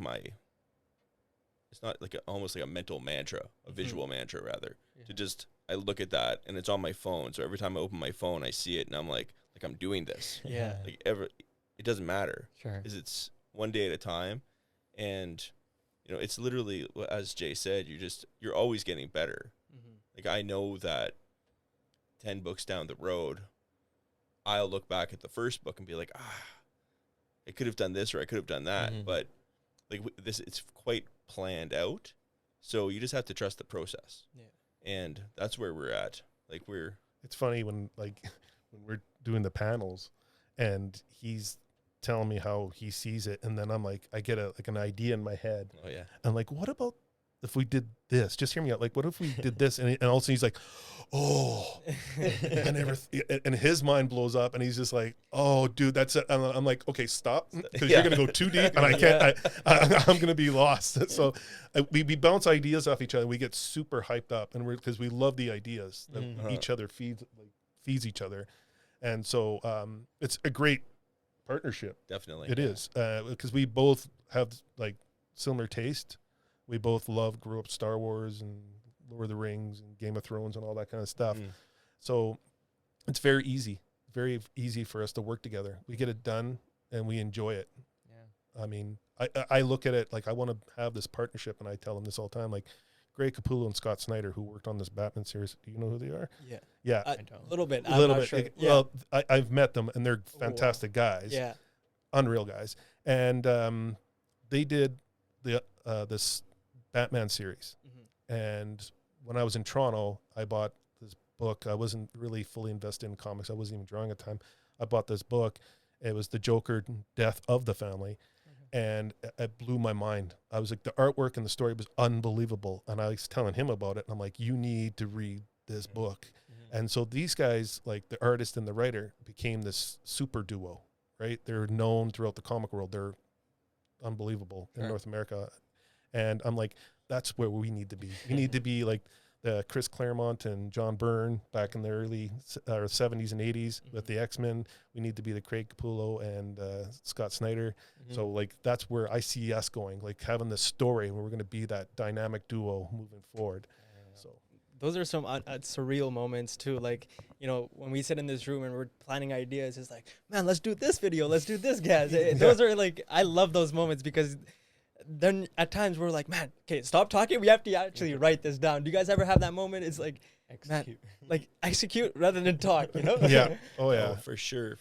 it's not like almost like a mental mantra, a visual mantra rather, to just, I look at that and it's on my phone. So every time I open my phone, I see it and I'm like I'm doing this. Yeah. Like it doesn't matter Sure. because it's one day at a time. And, it's literally, as Jay said, you're always getting better. Like, I know that 10 books down the road, I'll look back at the first book and be like, I could have done this or I could have done that. But, like, it's quite planned out. So you just have to trust the process. Yeah. And that's where we're at. Like, it's funny when we're doing the panels and he's telling me how he sees it, and then I'm like, I get an idea in my head. oh, yeah. I'm like, what about if we did this? Just hear me out. Like, what if we did this? And all of a sudden he's like, oh, I never. And his mind blows up, and he's just like, oh, dude, that's it. And I'm like, okay, stop, because you're gonna go too deep, and I can't. I'm gonna be lost. So we bounce ideas off each other. We get super hyped up, and because we love the ideas that each other feeds each other, and so it's a great partnership. Definitely. It is, because we both have like similar taste. We both grew up Star Wars and Lord of the Rings and Game of Thrones and all that kind of stuff. So it's very easy for us to work together. We get it done and we enjoy it. Yeah. I mean, I look at it like I want to have this partnership, and I tell them this all the time. Like Greg Capullo and Scott Snyder, who worked on this Batman series. Do you know who they are? Yeah. Yeah. I don't. A little bit. A I'm little not bit. sure. Yeah. Well, I've met them, and they're wow. fantastic guys. Yeah. Unreal guys. And they did this Batman series. And when I was in Toronto, I bought this book. I wasn't really fully invested in comics. I wasn't even drawing at the time. I bought this book. It was The Joker, Death of the Family. And it blew my mind. I was like, the artwork and the story was unbelievable. And I was telling him about it. And I'm like, you need to read this book. And so these guys, like the artist and the writer, became this super duo, right? They're known throughout the comic world. They're unbelievable in Sure. North America. And I'm like, that's where we need to be. We need to be like the Chris Claremont and John Byrne back in the early 70s and 80s with the X-Men. We need to be the Craig Capullo and Scott Snyder. So like that's where I see us going, like having this story where we're going to be that dynamic duo moving forward. So Those are some surreal moments too. Like, you know, when we sit in this room and we're planning ideas, it's like, man, let's do this video. Let's do this, guys. Those are like, I love those moments because then at times we're like, man, okay, stop talking. We have to actually write this down. Do you guys ever have that moment? It's like, Execute. man, like execute rather than talk, you know? yeah. Oh Oh, yeah. for sure.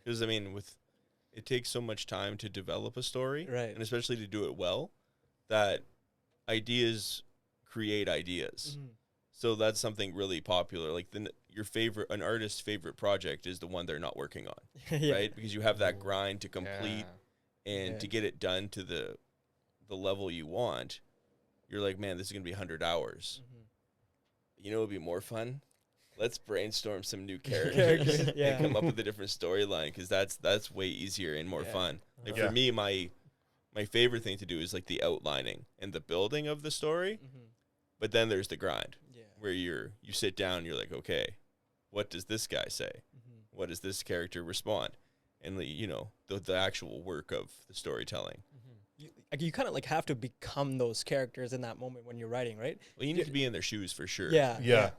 Because I mean, it takes so much time to develop a story, Right. and especially to do it well, that ideas create ideas. Mhm. So that's something really popular. Like an artist's favorite project is the one they're not working on, Yeah. right? Because you have that grind to complete and Yeah. to get it done to the level you want. You're like, man, this is gonna be 100 hours. Mhm. You know, it'd be more fun. Let's brainstorm some new Characters, characters yeah. and come up with a different storyline, because that's way easier and more Yeah. fun. Like Yeah. for me, my favorite thing to do is like the outlining and the building of the story. Mhm. But then there's the grind, Yeah. where you sit down, you're like, okay, what does this guy say? Mhm. What does this character respond? And the actual work of the storytelling. You kind of like have to become those characters in that moment when you're writing, right? Well, you need to be in their shoes for sure. Yeah. Yeah.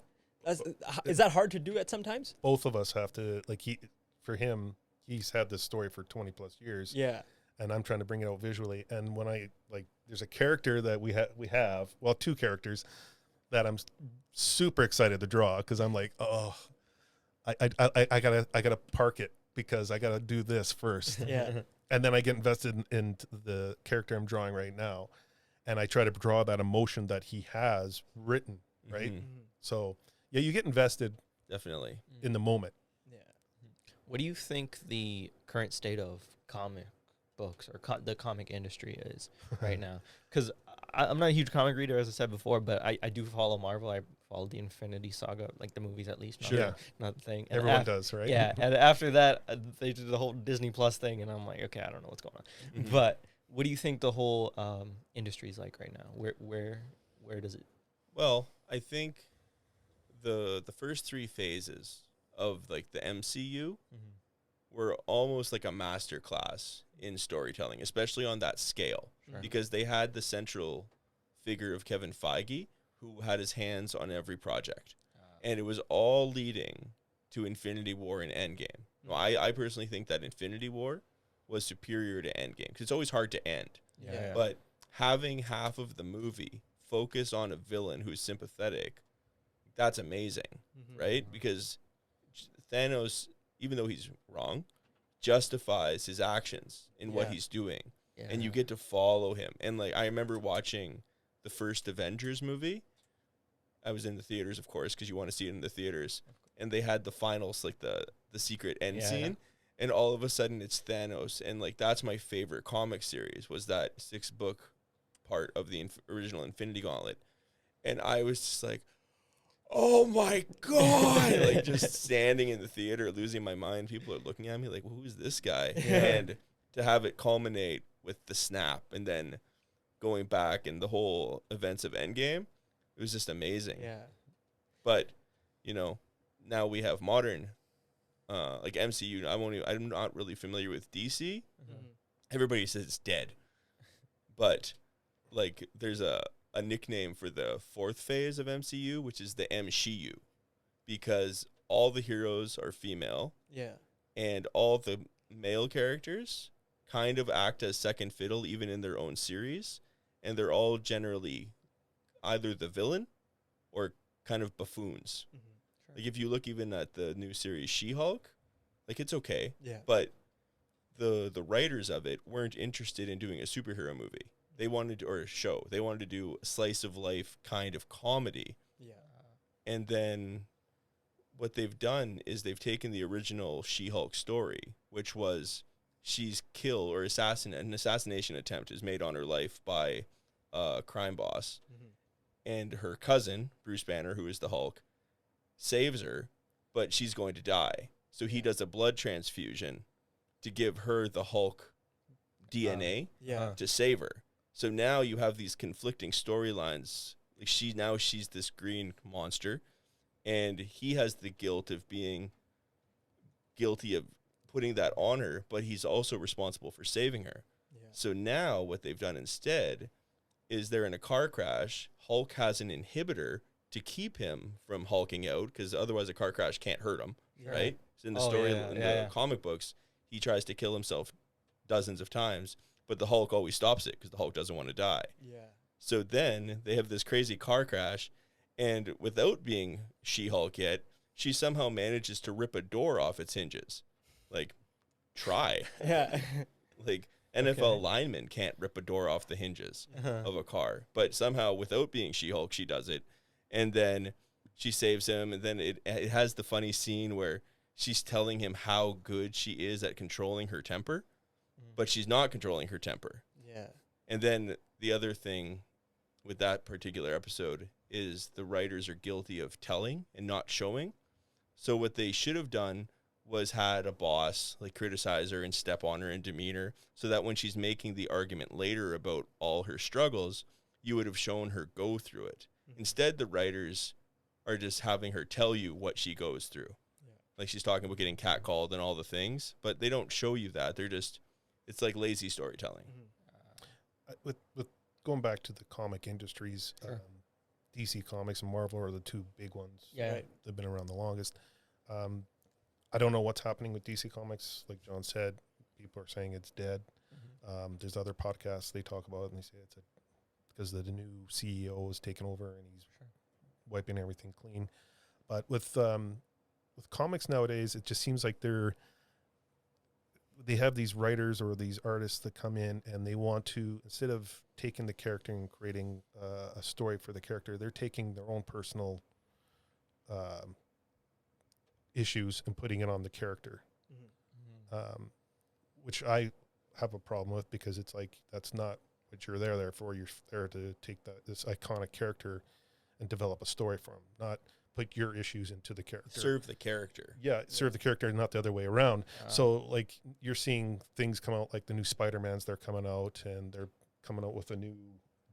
Is that hard to do at sometimes? Both of us have to, like, for him, he's had this story for 20 plus years. Yeah. And I'm trying to bring it out visually. And when there's a character that we have, well, two characters that I'm super excited to draw, because I'm like, oh, I gotta park it because I gotta do this first. Yeah. And then I get invested in the character I'm drawing right now, and I try to draw that emotion that he has written, right? Mhm. Mhm. So yeah, you get invested Definitely. in the moment. Yeah. What do you think the current state of comic books or the comic industry is right now? Because I'm not a huge comic reader, as I said before, but I do follow Marvel. I follow the Infinity Saga, like the movies at least. Sure. Yeah. Not the thing. And Everyone does, right? Yeah, and after that, they did the whole Disney Plus thing, and I'm like, okay, I don't know what's going on. Mhm. But what do you think the whole industry is like right now? Where does it? Well, I think the first three phases of like the MCU were almost like a master class in storytelling, especially on that scale, Sure. because they had the central figure of Kevin Feige, who had his hands on every project, and it was all leading to Infinity War and Endgame. Now, I personally think that Infinity War was superior to Endgame, because it's always hard to end. Yeah. But having half of the movie focus on a villain who's sympathetic, that's amazing, Mhm. right? Because Thanos, even though he's wrong, justifies his actions in what Yeah. he's doing. Yeah. And you get to follow him. And like, I remember watching the first Avengers movie. I was in the theaters, of course, because you want to see it in the theaters. And they had the finals, like the secret end Yeah. scene. And all of a sudden it's Thanos. And like, that's my favorite comic series, was that 6-book part of the original Infinity Gauntlet. And I was just like, oh my God, like just standing in the theater, losing my mind. People are looking at me like, well, who's this guy? Yeah. And to have it culminate with the snap and then going back and the whole events of Endgame, it was just amazing. Yeah. But, now we have modern, like MCU. I'm not really familiar with DC. Mhm. Everybody says it's dead. But, like, there's a nickname for the fourth phase of MCU, which is the MCU, because all the heroes are female Yeah. and all the male characters kind of act as second fiddle even in their own series, and they're all generally either the villain or kind of buffoons. Mhm. Like if you look even at the new series She-Hulk, like it's okay, Yeah. but the writers of it weren't interested in doing a superhero movie. They wanted to, or a show. They wanted to do a slice of life kind of comedy. Yeah. And then what they've done is they've taken the original She-Hulk story, which was she's killed or an assassination attempt is made on her life by a crime boss. Mhm. And her cousin, Bruce Banner, who is the Hulk, saves her, but she's going to die. So he does a blood transfusion to give her the Hulk DNA Yeah. to save her. So now you have these conflicting storylines. Like she's this green monster, and he has the guilt of being guilty of putting that on her, but he's also responsible for saving her. Yeah. So now what they've done instead is they're in a car crash. Hulk has an inhibitor to keep him from hulking out, because otherwise a car crash can't hurt him, right? So in the story, in the comic books, he tries to kill himself dozens of times, but the Hulk always stops it because the Hulk doesn't want to die. Yeah. So then they have this crazy car crash, and without being She-Hulk yet, she somehow manages to rip a door off its hinges. Like, try. Yeah. Like, NFL linemen can't rip a door off the hinges of a car, but somehow without being She-Hulk, she does it. And then she saves him, and then it has the funny scene where she's telling him how good she is at controlling her temper, but she's not controlling her temper. Yeah. And then the other thing with that particular episode is the writers are guilty of telling and not showing. So what they should have done was had a boss like criticize her and step on her in demeanor, so that when she's making the argument later about all her struggles, you would have shown her go through it. Instead, the writers are just having her tell you what she goes through. Yeah. Like she's talking about getting catcalled and all the things, but they don't show you that. They're just, it's like lazy storytelling. With going back to the comic industries, Sure. DC Comics and Marvel are the two big ones. Yeah. Right. They've been around the longest. I don't know what's happening with DC Comics. Like John said, people are saying it's dead. There's other podcasts they talk about it, and they say it's because the new CEO is taking over and he's wiping everything clean. But with comics nowadays, it just seems like they have these writers or these artists that come in and they want to, instead of taking the character and creating a story for the character, they're taking their own personal issues and putting it on the character, which I have a problem with, because it's like, that's not what you're there for. You're there to take this iconic character and develop a story for him, not put your issues into the character. Serve the character. Yeah, serve the character, not the other way around. So, like, you're seeing things come out, like the new Spider-Mans, they're coming out, and they're coming out with a new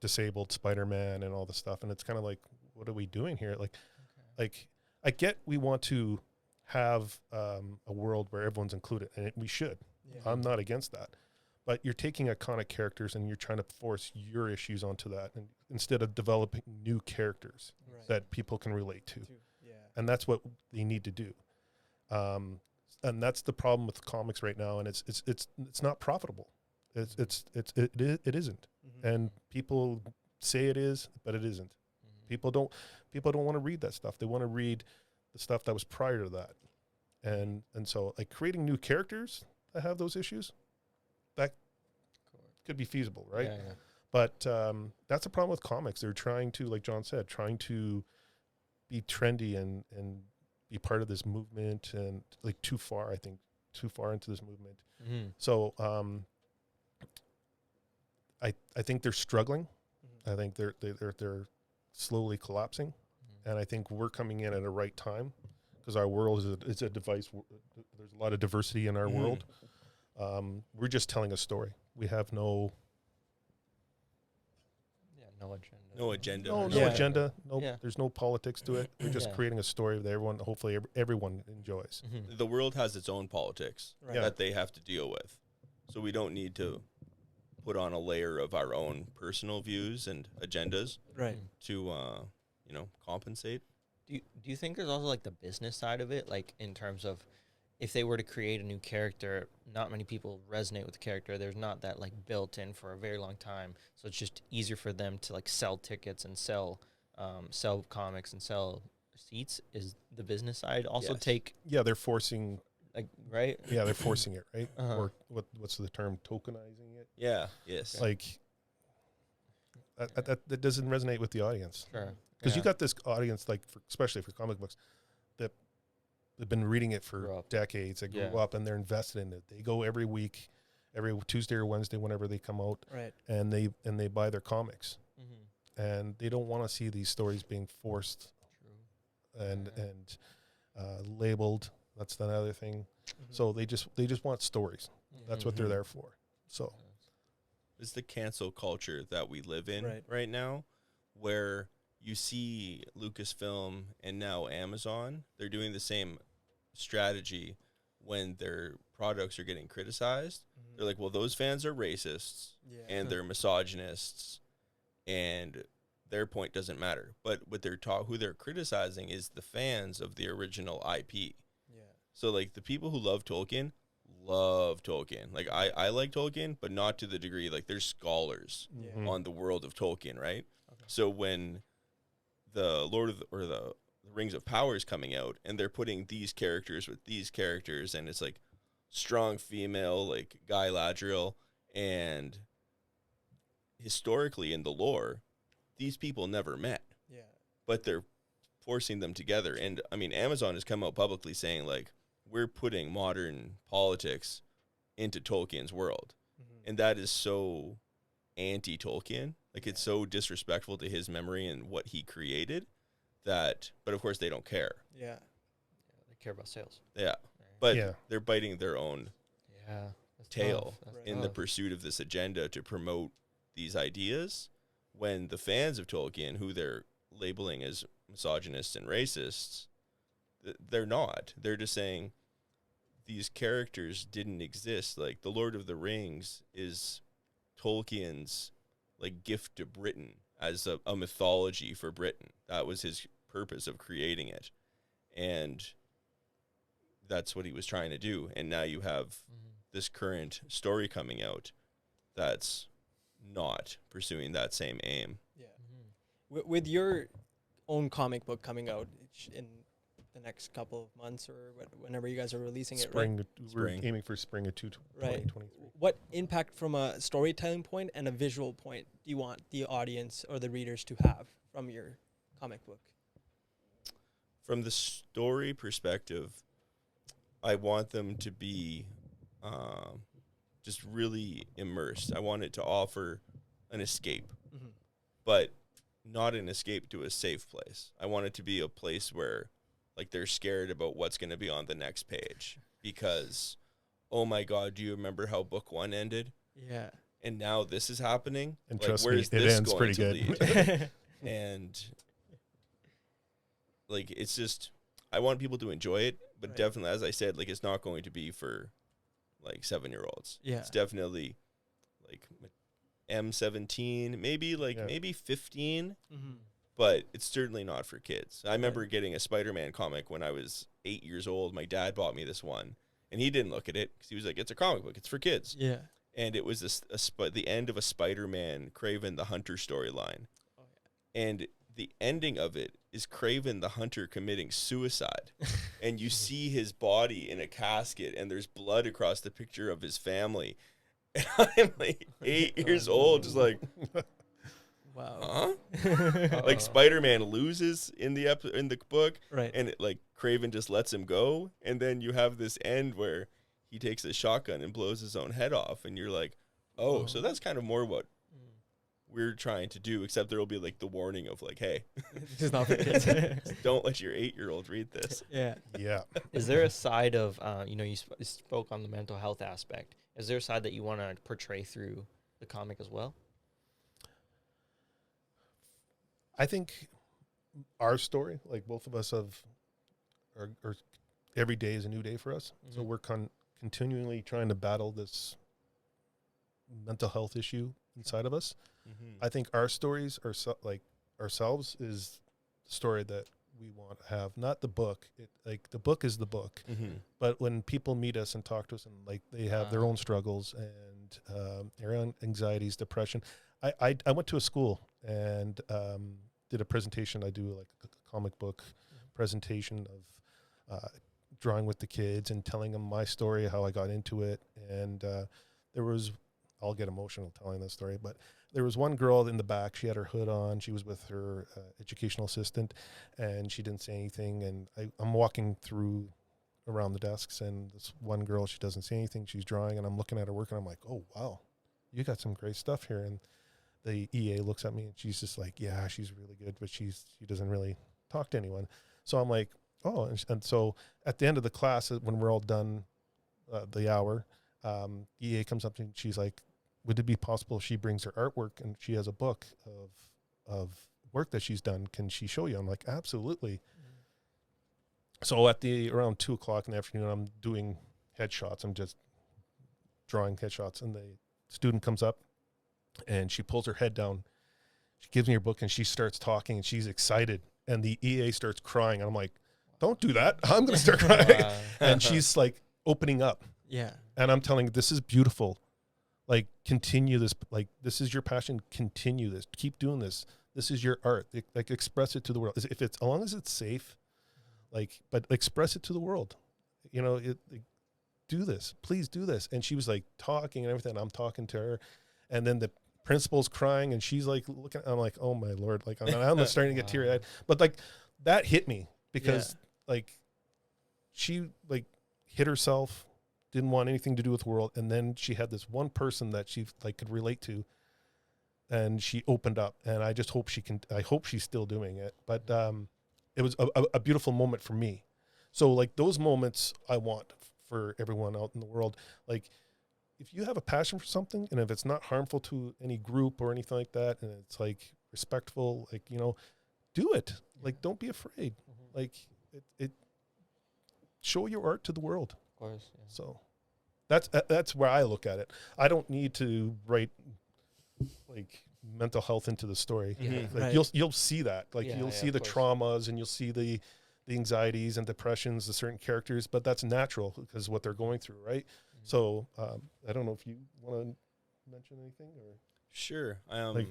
disabled Spider-Man and all this stuff. And it's kind of like, what are we doing here? Like, I get we want to have a world where everyone's included, and we should. Yeah. I'm not against that. But you're taking iconic characters and you're trying to force your issues onto that, and instead of developing new characters Right. that people can relate to. Yeah. And that's what they need to do. And that's the problem with comics right now. And it's not profitable. It isn't. And people say it is, but it isn't. People don't want to read that stuff. They want to read the stuff that was prior to that. And so, like, creating new characters that have those issues, that could be feasible, right? Yeah. But that's a problem with comics. They're trying to, like John said, trying to be trendy and be part of this movement, and like too far into this movement. So I think they're struggling. I think they're slowly collapsing, and I think we're coming in at a right time, because our world is a device. There's a lot of diversity in our world. We're just telling a story. We have no agenda. No Yeah. agenda. No, Yeah. there's no politics to it. We're just Yeah. creating a story that hopefully everyone enjoys. The world has its own politics Right. Yeah. that they have to deal with. So we don't need to put on a layer of our own personal views and agendas Right. to, compensate. Do you think there's also like the business side of it, like in terms of if they were to create a new character, not many people resonate with the character. There's not that like built in for a very long time, so it's just easier for them to like sell tickets and sell comics and sell seats. Is the business side also Yes. take Yeah, they're forcing. like right? Yeah, they're forcing it, right? Uh-huh. Or what's the term? Tokenizing it. Yeah. Yes. Like that doesn't resonate with the audience, Sure. because you got this audience, like especially for comic books, that they've been reading it Grew for up. decades. They grew Yeah. up and they're invested in it. They go every week, every Tuesday or Wednesday, whenever they come out, Right. and they buy their comics. Mm-hmm. And they don't want to see these stories being forced True. and labeled. That's another thing. So they just want stories. That's what they're there for. So It's the cancel culture that we live in Right. right now, where you see Lucasfilm and now Amazon, they're doing the same strategy when their products are getting criticized. They're like, well, those fans are racists Yeah. and they're misogynists and their point doesn't matter. But what who they're criticizing is the fans of the original IP. Yeah. So like the people who love Tolkien. Like I like Tolkien, but not to the degree, like there's scholars Yeah. on the world of Tolkien, right? Okay. So when the the Rings of Power is coming out and they're putting these characters with these characters and it's like strong female like Galadriel, and historically in the lore these people never met, Yeah. but they're forcing them together. And I mean, Amazon has come out publicly saying like, we're putting modern politics into Tolkien's world. And that is so anti-Tolkien. Like, it's so disrespectful to his memory and what he created that, but of course they don't care. Yeah. They care about sales. Yeah. But Yeah. they're biting their own Yeah. That's tail tough. That's Right. in the tough. pursuit of this agenda to promote these ideas, when the fans of Tolkien, who they're labeling as misogynists and racists, they're not. They're just saying these characters didn't exist. Like the Lord of the Rings is Tolkien's like gift to Britain as a mythology for Britain. That was his purpose of creating it. And that's what he was trying to do. And now you have this current story coming out that's not pursuing that same aim. Yeah. With your own comic book coming out in the next couple of months or whenever you guys are releasing it, right? spring. We're Spring. aiming for spring of Right. 2023. What impact from a storytelling point and a visual point do you want the audience or the readers to have from your comic book? From the story perspective, I want them to be just really immersed. I want it to offer an escape, but not an escape to a safe place. I want it to be a place where like they're scared about what's going to be on the next page because, oh my God, do you remember how book one ended? Yeah. And now this is happening. And Like, trust me, where's it this ends going pretty to good. lead? And like, it's just, I want people to enjoy it, but Right. definitely, as I said, like, it's not going to be for like 7-year-olds. Yeah. It's definitely like M17, maybe Yeah. maybe 15, Mm-hmm. but it's certainly not for kids. I remember getting a Spider-Man comic when I was 8 years old. My dad bought me this one, and he didn't look at it because he was like, "It's a comic book. It's for kids." Yeah. And it was the end of a Spider-Man Kraven the Hunter storyline. Oh, And the ending of it is Kraven the Hunter committing suicide. And you see his body in a casket and there's blood across the picture of his family. And I'm like 8 years old, just like, Wow. huh? Like Spider-Man loses in the book, Right. and like Kraven just lets him go, and then you have this end where he takes a shotgun and blows his own head off, and you're like, oh, so that's kind of more what we're trying to do, except there will be like the warning of like, hey, This is not for kids. don't let your 8-year-old read this. Yeah. Yeah. Is there a side of, you spoke on the mental health aspect. Is there a side that you want to portray through the comic as well? I think our story, like both of us are every day is a new day for us. So we're continually trying to battle this mental health issue inside of us. I think our stories are like ourselves is the story that we want to have, not the book. Like the book is the book, but when people meet us and talk to us and like they have their own struggles and their own anxieties, depression. I went to a school and did a presentation. I do like a comic book presentation of drawing with the kids and telling them my story, how I got into it. And there was, I'll get emotional telling this story, but there was one girl in the back. She had her hood on. She was with her educational assistant, and she didn't say anything. And I'm walking through around the desks, and this one girl, she doesn't say anything. She's drawing, and I'm looking at her work, and I'm like, oh, wow, you got some great stuff here. And the EA looks at me, and she's just like, yeah, she's really good, but she doesn't really talk to anyone. So I'm like, oh, and so at the end of the class, when we're all done, the hour, EA comes up to me and she's like, would it be possible if she brings her artwork and she has a book of work that she's done? Can she show you? I'm like, absolutely. So at around 2:00 in the afternoon, I'm doing headshots. I'm just drawing headshots, and the student comes up and she pulls her head down. She gives me her book and she starts talking and she's excited. And the EA starts crying. And I'm like, don't do that. I'm going to start crying. Wow. And she's like opening up. Yeah. And I'm telling her, this is beautiful. Like, continue this. Like, this is your passion. Continue this. Keep doing this. This is your art. Like, express it to the world. If it's, as long as it's safe, like, but express it to the world. You know, do this. Please do this. And she was like talking and everything. I'm talking to her. And then the principal's crying and she's like looking. I'm like, oh my Lord. Like, I'm starting to get teary eyed. But like, that hit me because like, she like hit herself, didn't want anything to do with the world. And then she had this one person that she like could relate to. And she opened up, and I just hope I hope she's still doing it. But it was a beautiful moment for me. So like those moments I want for everyone out in the world. Like, if you have a passion for something, and if it's not harmful to any group or anything like that, and it's like respectful, like, you know, do it. Like, don't be afraid. Mm-hmm. Like it show your art to the world. Of course. Yeah. So that's where I look at it. I don't need to write like mental health into the story. Mhm. Like, Right. you'll see that. Like, Yeah, you'll yeah, see of the course. traumas, and you'll see the anxieties and depressions of certain characters, but that's natural because what they're going through, right? So I don't know if you want to mention anything or Sure. like.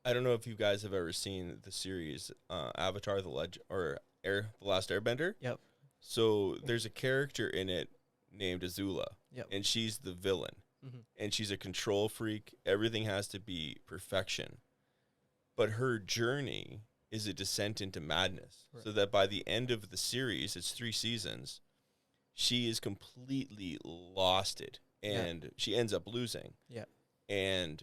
I don't know if you guys have ever seen the series Avatar: The Last Airbender. Yep. So there's a character in it named Azula, Yep. and she's the villain, Mm-hmm. and she's a control freak. Everything has to be perfection, but her journey is a descent into madness. Right. So that by the end of the series, it's 3 seasons, she is completely lost it, and she ends up losing. Yeah. And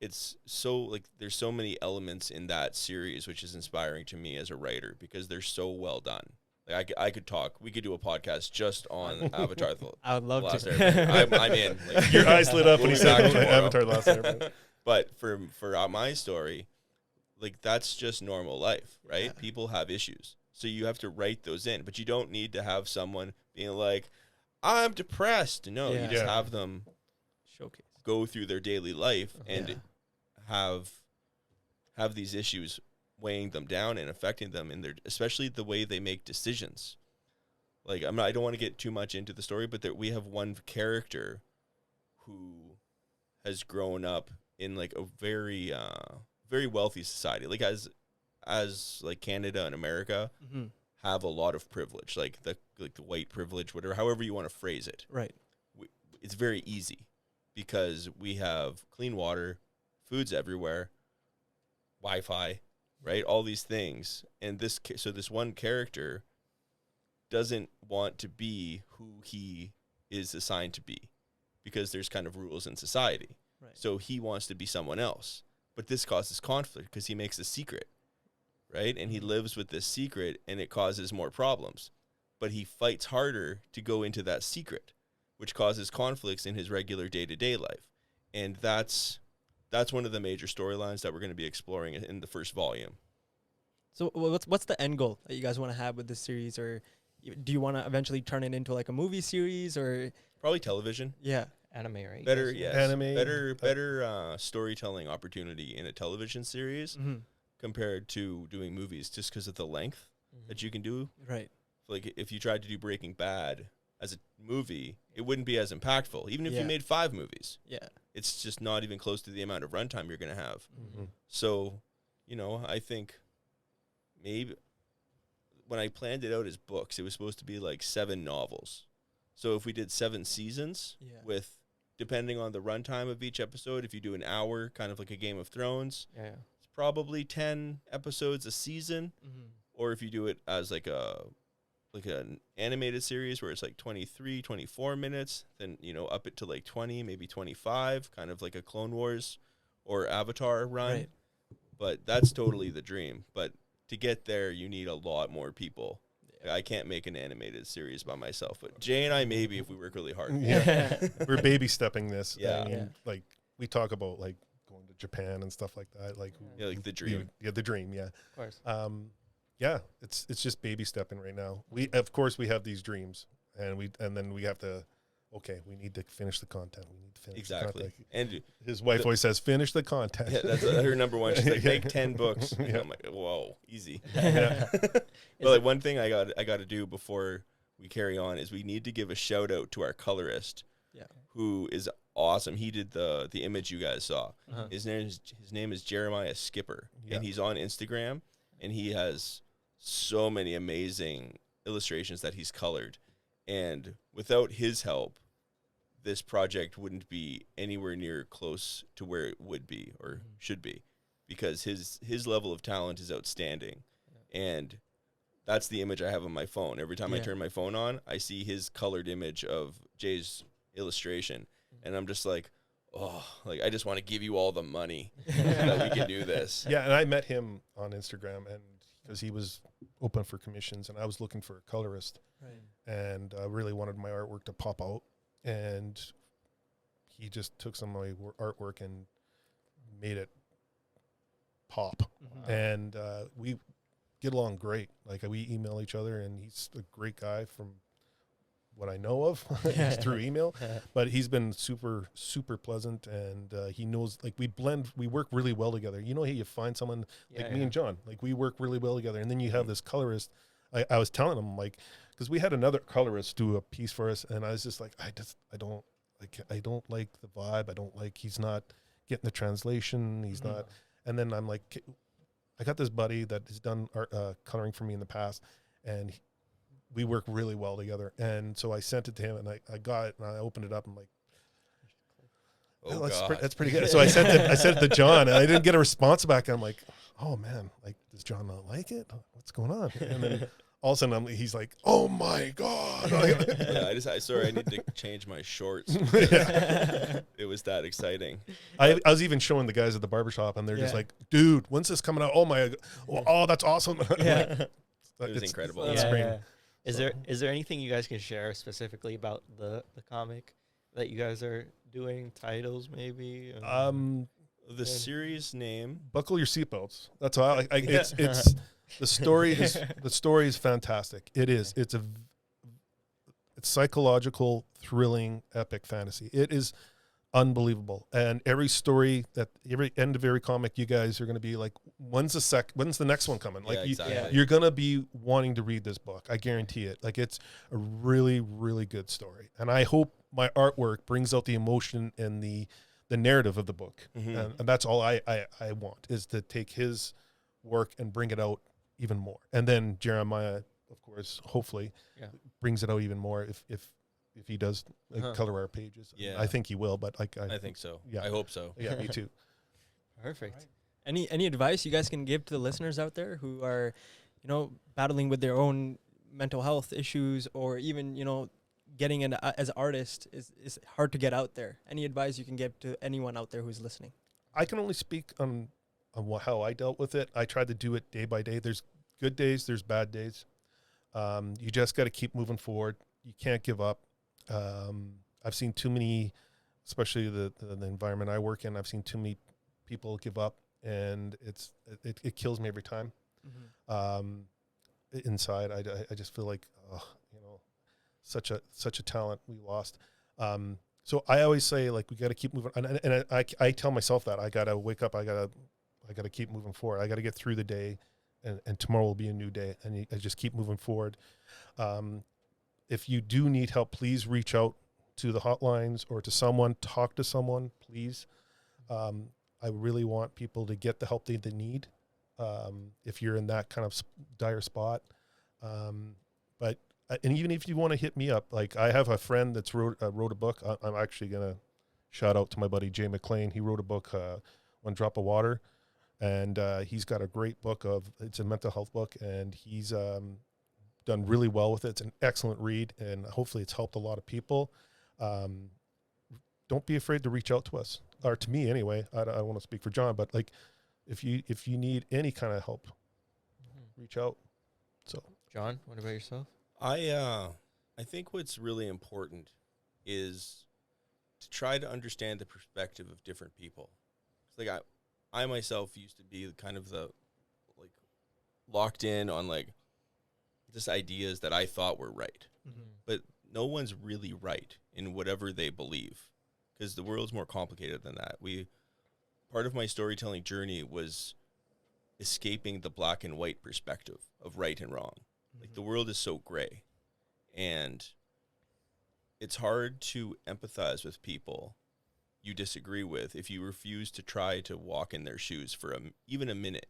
it's so like there's so many elements in that series which is inspiring to me as a writer because they're so well done. Like I could talk. We could do a podcast just on Avatar: I would The love Last to. Airbender. I'm in. Like, Your eyes lit up when we'll he be said back tomorrow. Avatar: Last Airbender. But for my story, like that's just normal life, right? Yeah. People have issues, so you have to write those in. But you don't need to have someone being like, "I'm depressed." No, Yeah. you just Yeah. have them Showcase. go through their daily life and Yeah. have these issues weighing them down and affecting them in their, especially the way they make decisions. Like I don't want to get too much into the story, but we have one character who has grown up in like a very very wealthy society, like as like Canada and America Mm-hmm. have a lot of privilege, like the white privilege, whatever, however you want to phrase it. Right. It's very easy because we have clean water, food's everywhere, Wi-Fi, right? All these things. And this one character doesn't want to be who he is assigned to be because there's kind of rules in society. Right. So he wants to be someone else. But this causes conflict because he makes a secret, right? And he lives with this secret and it causes more problems. But he fights harder to go into that secret, which causes conflicts in his regular day-to-day life. And that's one of the major storylines that we're going to be exploring in the first volume. So what's the end goal that you guys want to have with this series, or do you want to eventually turn it into like a movie series, or Probably television. yeah, Anime, right? you Better, guys? yes. Anime. Better storytelling opportunity in a television series mm-hmm. compared to doing movies just because of the length Mhm. that you can do. right, Like if you tried to do Breaking Bad as a movie, it wouldn't be as impactful. Even if Yeah. you made 5 movies, yeah, it's just not even close to the amount of runtime you're going to have. Mhm. So, I think maybe when I planned it out as books, it was supposed to be like 7 novels. So if we did 7 seasons yeah, with, depending on the runtime of each episode, if you do an hour, kind of like a Game of Thrones, Yeah. it's probably 10 episodes a season. mm-hmm. Or if you do it as like an animated series where it's like 23, 24 minutes, then, up it to like 20, maybe 25, kind of like a Clone Wars or Avatar run. Right. But that's totally the dream. But to get there, you need a lot more people. I can't make an animated series by myself, but Jay and I maybe if we work really hard. Yeah. We're baby stepping this. Yeah. I mean, Yeah. like we talk about like going to Japan and stuff like that. Like, Yeah, like the dream. Yeah, the dream. Yeah. Of course. Yeah, it's just baby stepping right now. We of course we have these dreams, and then we have to. Okay, we need to finish the content. We need to finish the Exactly. content. And His wife always says, "Finish the content." yeah, that's her number one. She's like, Yeah. make 10 books. And Yeah. I'm like, whoa, easy. Yeah. But like one thing I got to do before we carry on is we need to give a shout out to our colorist, Yeah. who is awesome. He did the image you guys saw. Uh-huh. His name is Jeremiah Skipper, Yeah. and he's on Instagram, and he has so many amazing illustrations that he's colored. And without his help, this project wouldn't be anywhere near close to where it would be or should be, because his level of talent is outstanding. And that's the image I have on my phone. Every time I Yeah. turn my phone on, I see his colored image of Jay's illustration, and I'm just like, oh, like I just want to give you all the money so that we can do this. Yeah, and I met him on Instagram, and because he was open for commissions, and I was looking for a colorist, and really wanted my artwork to pop out, and he just took some of my artwork and made it pop, and we get along great. Like we email each other, and he's a great guy from what I know of through email, but he's been super, super pleasant, and he knows, like we work really well together. You know how you find someone like me and John, like we work really well together, and then you have this colorist. I was telling him, like, because we had another colorist do a piece for us, and I was just like, I don't like the vibe. I don't like, he's not getting the translation. He's not. And then I'm like, I got this buddy that has done art, coloring for me in the past, and we work really well together. And so I sent it to him, and I got it, and I opened it up. I'm like, Oh, that's, God. that's pretty good. So I sent it to John, and I didn't get a response back. I'm like, oh man, like, does John not like it? What's going on? And then all of a sudden he's like, oh my God. Yeah, I need to change my shorts. Yeah. It was that exciting. I was even showing the guys at the barbershop, and they're just Yeah. like, dude, when's this coming out? Oh my, oh, that's awesome. Yeah. It was incredible. That's Yeah, great. yeah. Is there anything you guys can share specifically about the comic that you guys are doing? Titles, maybe? The series name. Buckle your seatbelts. That's all. It's the story is fantastic. It is. It's psychological, thrilling, epic fantasy. It is unbelievable. And every end of every comic, you guys are going to be like, when's the next one coming? Like, Yeah, exactly. you're going to be wanting to read this book. I guarantee it. Like, it's a really, really good story. And I hope my artwork brings out the emotion and the narrative of the book. Mhm. And that's all I want, is to take his work and bring it out even more. And then Jeremiah, of course, hopefully brings it out even more if he does color our pages. Yeah. I think he will, but I think so. Yeah. I hope so. yeah, me too. Perfect. Any advice you guys can give to the listeners out there who are, battling with their own mental health issues, or even, getting in as an artist is hard to get out there? Any advice you can give to anyone out there who's listening? I can only speak on how I dealt with it. I tried to do it day by day. There's good days, there's bad days. You just got to keep moving forward. You can't give up. I've seen too many, especially the environment I work in, I've seen too many people give up, and it kills me every time. Inside, I just feel like, such a talent we lost. So I always say, like, we got to keep moving. And I tell myself that I got to wake up. I got to keep moving forward. I got to get through the day, and tomorrow will be a new day. And I just keep moving forward. If you do need help, please reach out to the hotlines or to someone, talk to someone, please. I really want people to get the help they need. If you're in that kind of dire spot. And even if you want to hit me up, like, I have a friend that's wrote a book. I'm actually going to shout out to my buddy, Jay McLean. He wrote a book, One Drop of Water. And he's got a great book it's a mental health book, and he's done really well with it. It's an excellent read, and hopefully it's helped a lot of people. Don't be afraid to reach out to us, or to me anyway. I don't want to speak for John, but like, if you need any kind of help, reach out. So John, what about yourself? I think what's really important is to try to understand the perspective of different people. It's like I myself used to be kind of the like locked in on like just ideas that I thought were right. But no one's really right in whatever they believe, because the world's more complicated than that. Part of my storytelling journey was escaping the black and white perspective of right and wrong. Like the world is so gray, and it's hard to empathize with people you disagree with if you refuse to try to walk in their shoes for even a minute.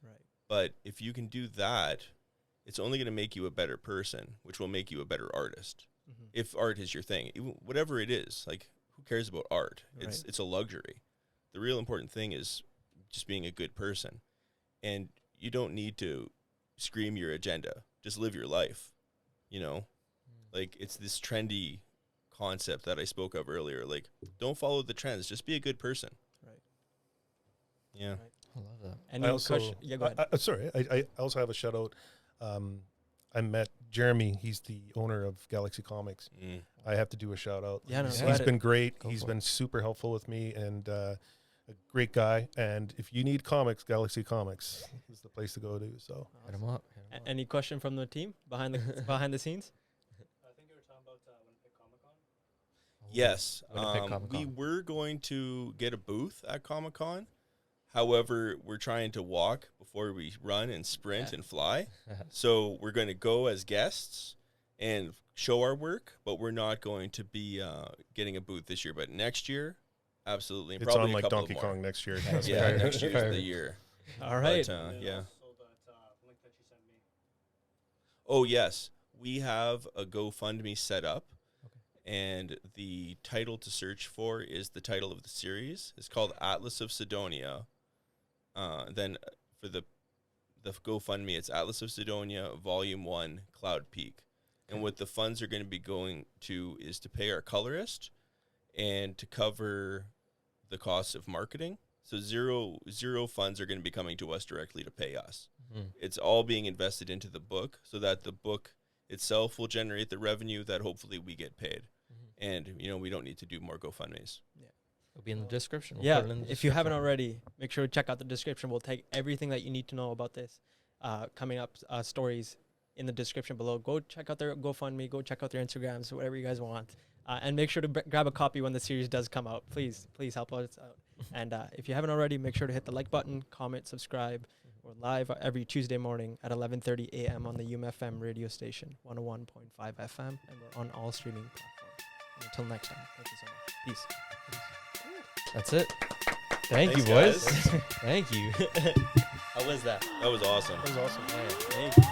Right. But if you can do that, it's only going to make you a better person, which will make you a better artist. If art is your thing, whatever it is, like who cares about art? It's a luxury. The real important thing is just being a good person, and you don't need to scream your agenda. Just live your life, like it's this trendy concept that I spoke of earlier. Like, don't follow the trends. Just be a good person. Right. Yeah. Right. I love that. Any question? Yeah, go ahead. sorry, I also have a shout out. I met Jeremy. He's the owner of Galaxy Comics. I have to do a shout out. Yeah, no, he's been great. Go He's for been super helpful with me, and a great guy. And if you need comics, Galaxy Comics is the place to go to. So Hit him up. Any question from the team behind the scenes? I think you were talking about Winnipeg Comic Con. Yes. Winnipeg Comic-Con. We were going to get a booth at Comic-Con. However, we're trying to walk before we run and sprint and fly. So we're going to go as guests and show our work, but we're not going to be getting a booth this year. But next year, absolutely. And it's probably on a like couple Donkey more. Kong next year. Yeah, next year's the year. All right. But, And then yeah. also that link that you sent me. Oh, yes. We have a GoFundMe set up. And the title to search for is the title of the series. It's called Atlas of Sidonia. Then for the GoFundMe, it's Atlas of Sidonia, Volume 1, Cloud Peak. And what the funds are going to be going to is to pay our colorist and to cover the costs of marketing. So zero funds are going to be coming to us directly to pay us. It's all being invested into the book so that the book itself will generate the revenue that hopefully we get paid. And, we don't need to do more GoFundMes. It'll be in the description. We'll Yeah, put it in the if you haven't description. already, make sure to check out the description. We'll take everything that you need to know about this coming up stories in the description below. Go check out their GoFundMe. Go check out their Instagrams, whatever you guys want. And make sure to grab a copy when the series does come out. Please help us out. And if you haven't already, make sure to hit the like button, comment, subscribe. We're live every Tuesday morning at 11:30 a.m. on the UMFM radio station, 101.5 FM, and we're on all streaming platforms. And until next time, thank you so much. Peace. That's it. Thank you, Thanks, boys. guys. Thank you. How was that? That was awesome. That was awesome. Man. Thank you.